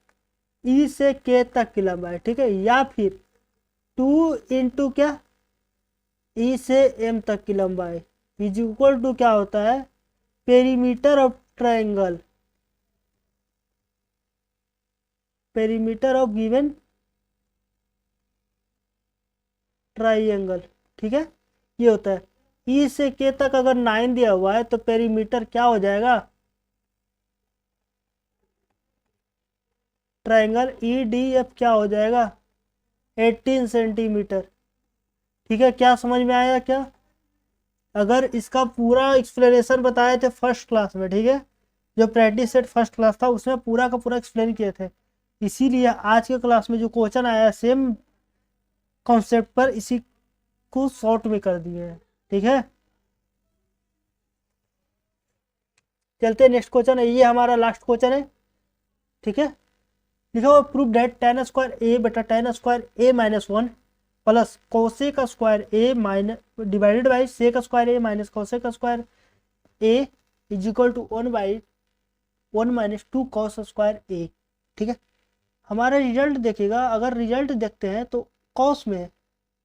ई से के तक की लंबाई, ठीक है, या फिर 2 × क्या, ई से एम तक की लंबाई इज इक्वल टू क्या होता है, perimeter of triangle, perimeter of given triangle. ठीक है, ये होता है, ई से के तक अगर 9 दिया हुआ है तो पेरीमीटर क्या हो जाएगा, ट्रायंगल ई डी एफ क्या हो जाएगा, 18 सेंटीमीटर। ठीक है, क्या समझ में आया क्या, अगर इसका पूरा एक्सप्लेनेशन बताए थे फर्स्ट क्लास में, ठीक है, जो प्रैक्टिस सेट फर्स्ट क्लास था उसमें पूरा का पूरा एक्सप्लेन किए थे, इसीलिए आज के क्लास में जो क्वेश्चन आया सेम कॉन्सेप्ट पर, इसी को शॉर्ट में कर दिए हैं। ठीक है, चलते नेक्स्ट क्वेश्चन है, ये हमारा लास्ट क्वेश्चन है। ठीक है, लिखा हुआ prove that tan square A बटा tan square A -1 plus cosec square A minus divided by sec square A minus cosec square A is equal to 1/1 - 2 cos square A. ठीक है, हमारा रिजल्ट देखिएगा, अगर रिजल्ट देखते हैं तो कॉस में है,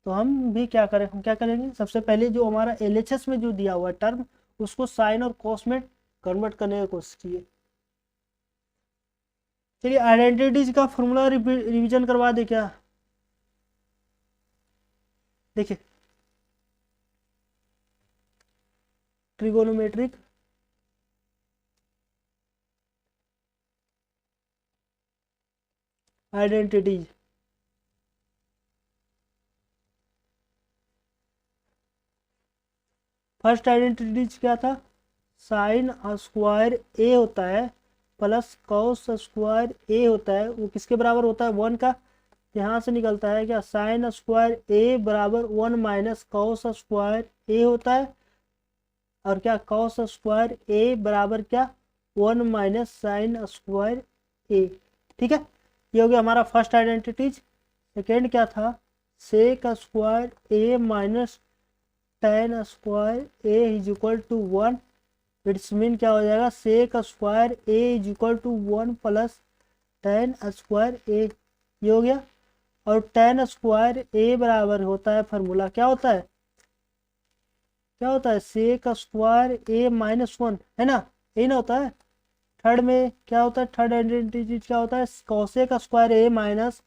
तो हम भी क्या करें, हम क्या करेंगे, सबसे पहले जो हमारा एलएचएस में जो दिया हुआ टर्म उसको साइन और कॉस में कन्वर्ट करने की कोशिश कीजिए। चलिए आइडेंटिटीज का फॉर्मूला रिवीजन करवा दे क्या, देखिए ट्रिगोनोमेट्रिक आइडेंटिटीज, फर्स्ट आइडेंटिटीज क्या था, साइन स्क्वायर ए होता है प्लस कॉस स्क्वायर ए होता है, वो किसके बराबर होता है, 1 का, यहाँ से निकलता है क्या, साइन स्क्वायर ए बराबर 1 माइनस कॉस स्क्वायर ए होता है, और क्या कॉस स्क्वायर ए बराबर क्या, 1 माइनस साइन स्क्वायर ए। ठीक है, ये हो गया हमारा फर्स्ट आइडेंटिटीज। सेकेंड क्या था, sec square A minus tan square A is equal to 1, it's mean क्या हो जाएगा, sec square A is equal to 1 plus tan square A, ये हो गया। और tan स्क्वायर ए बराबर होता है, फार्मूला क्या होता है, क्या होता है, सेक स्क्वायर ए -1, है ना, यही ना होता है। थर्ड में क्या होता है, थर्ड आइडेंटिटी क्या होता है, cosec square A minus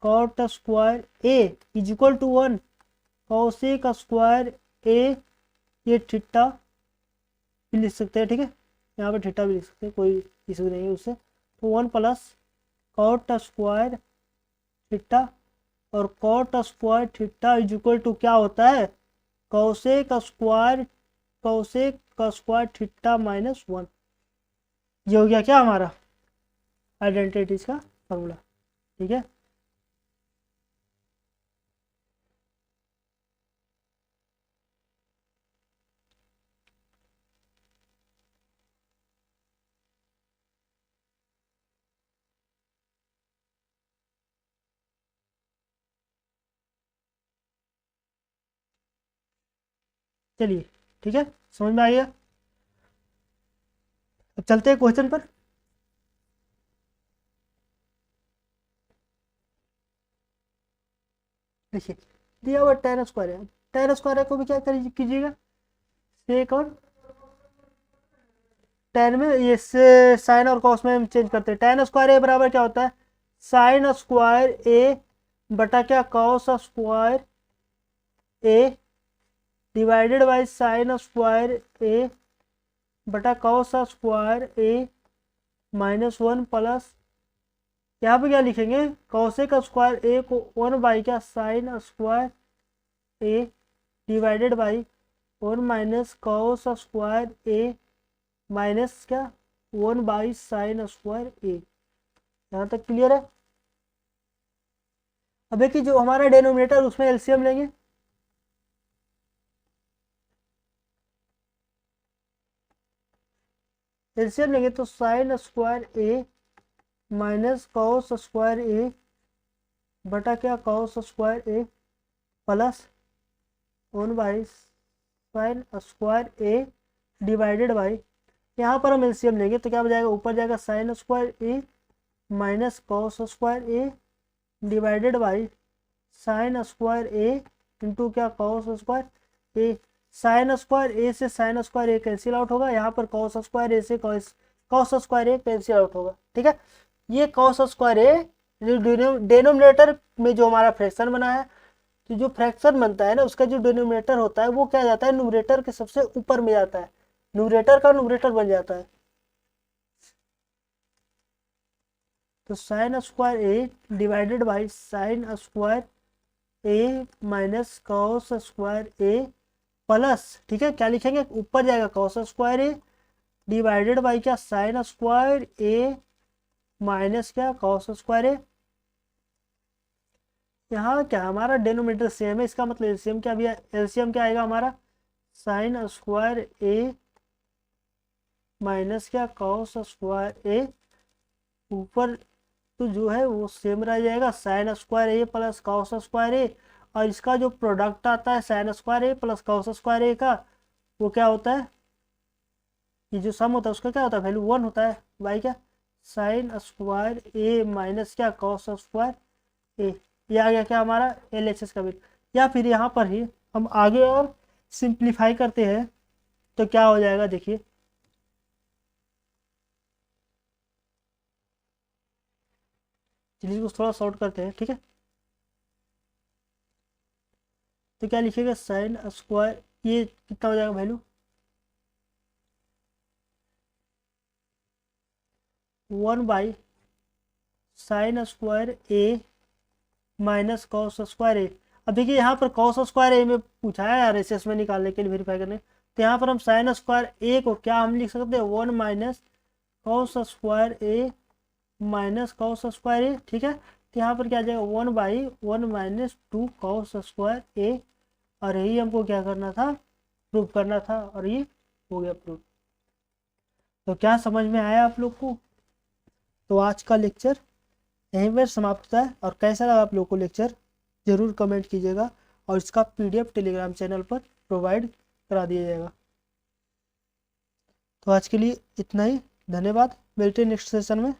cot square A is equal to 1, cosec square A, ये थीटा भी लिख सकते हैं। ठीक है, यहाँ पे थीटा भी लिख सकते हैं, कोई इशू नहीं है उससे। तो 1 प्लस कॉट स्क्वायर थीटा, और cot square theta is equal to क्या होता है, कॉसेक स्क्वायर थीटा -1। ये हो गया क्या हमारा आइडेंटिटीज का फॉर्मूला। ठीक है, चलिए ठीक है, समझ में आ गया। अब चलते हैं क्वेश्चन पर। देखिए दिया हुआ tan स्क्वायर है, tan स्क्वायर को भी क्या कीजिएगा, सेक और tan में ये से साइन और कॉस में हम चेंज करते हैं। tan स्क्वायर ए बराबर क्या होता है, साइन स्क्वायर ए बटा क्या cos square A divided by sine square A बटा कॉस स्क्वायर ए -1 प्लस, यहाँ पे क्या लिखेंगे, कॉसेक स्क्वायर ए को 1 बाई क्या sign square A divided by 1 minus cos square A minus क्या 1 बाई साइन स्क्वायर ए। यहाँ तक क्लियर है। अब देखिए जो हमारा डेनोमिनेटर उसमें एलसीएम लेंगे, एलसीएम लेंगे तो sign square A minus cos square A बटा क्या cos square A plus 1 by sine square A divided by, यहाँ पर हम एलसीएम लेंगे तो क्या हो जाएगा, ऊपर जाएगा sign square A minus cos square A divided by sine square A into क्या कॉस स्क्वायर ए। साइन स्क्वायर ए से साइन स्क्वायर ए कैंसिल आउट होगा, यहाँ पर कॉस स्क्वायर ए से कॉस स्क्वायर ए कैंसिल आउट होगा। ठीक है, ये कॉस स्क्वायर ए जो डेनोमिनेटर में जो हमारा फ्रैक्शन बना है, तो जो फ्रैक्शन बनता है ना उसका जो डिनोमिनेटर होता है वो क्या जाता है, न्यूमरेटर के सबसे ऊपर में जाता है, न्यूमरेटर का न्यूमरेटर बन जाता है। तो sign square A divided by sine square A minus cos square A plus, ठीक है क्या लिखेंगे, ऊपर जाएगा cos square A divided by क्या साइन स्क्वायर ए माइनस क्या कॉस स्क्वायर ए। यहाँ क्या हमारा डेनोमिनेटर सेम है, इसका मतलब एलसीएम क्या भी है, एलसीएम क्या आएगा हमारा, साइन स्क्वायर ए माइनस क्या कॉस स्क्वायर ए, ऊपर तो जो है वो सेम रह जाएगा साइन स्क्वायर ए प्लस कॉस स्क्वायर ए, और इसका जो प्रोडक्ट आता है साइन स्क्वायर ए प्लस कॉस स्क्वायर ए का, वो क्या होता है, ये जो सम होता है उसका क्या होता है, वैल्यू 1 होता है बाई क्या साइन स्क्वायर ए माइनस क्या कॉस स्क्वायर ए। ये आ गया क्या हमारा एलएचएस का बिल। या फिर यहाँ पर ही हम आगे और सिंप्लीफाई करते हैं तो क्या हो जाएगा, देखिए चलिए इसको थोड़ा शॉर्ट करते हैं। ठीक है, तो क्या लिखिएगा साइन स्क्वायर, ये कितना हो जाएगा value 1 by sine square A minus cos square A. अब देखिए यहाँ पर कॉस स्क्वायर ए में पूछा है यार एस में निकालने के लिए, वेरीफाई करने, तो यहाँ पर हम साइन स्क्वायर ए को क्या हम लिख सकते हैं 1 minus cos square A minus cos square A. ठीक है, तो यहाँ पर क्या आ जाएगा 1 बाई 1 माइनस 2 कॉस स्क्वायर ए, और यही हमको क्या करना था, प्रूव करना था, और ये हो गया प्रूव। तो क्या समझ में आया आप लोग को। तो आज का लेक्चर यहीं पर समाप्त होता है, और कैसा लगा आप लोग को लेक्चर ज़रूर कमेंट कीजिएगा, और इसका पीडीएफ टेलीग्राम चैनल पर प्रोवाइड करा दिया जाएगा। तो आज के लिए इतना ही, धन्यवाद, मिलते हैं नेक्स्ट सेशन में।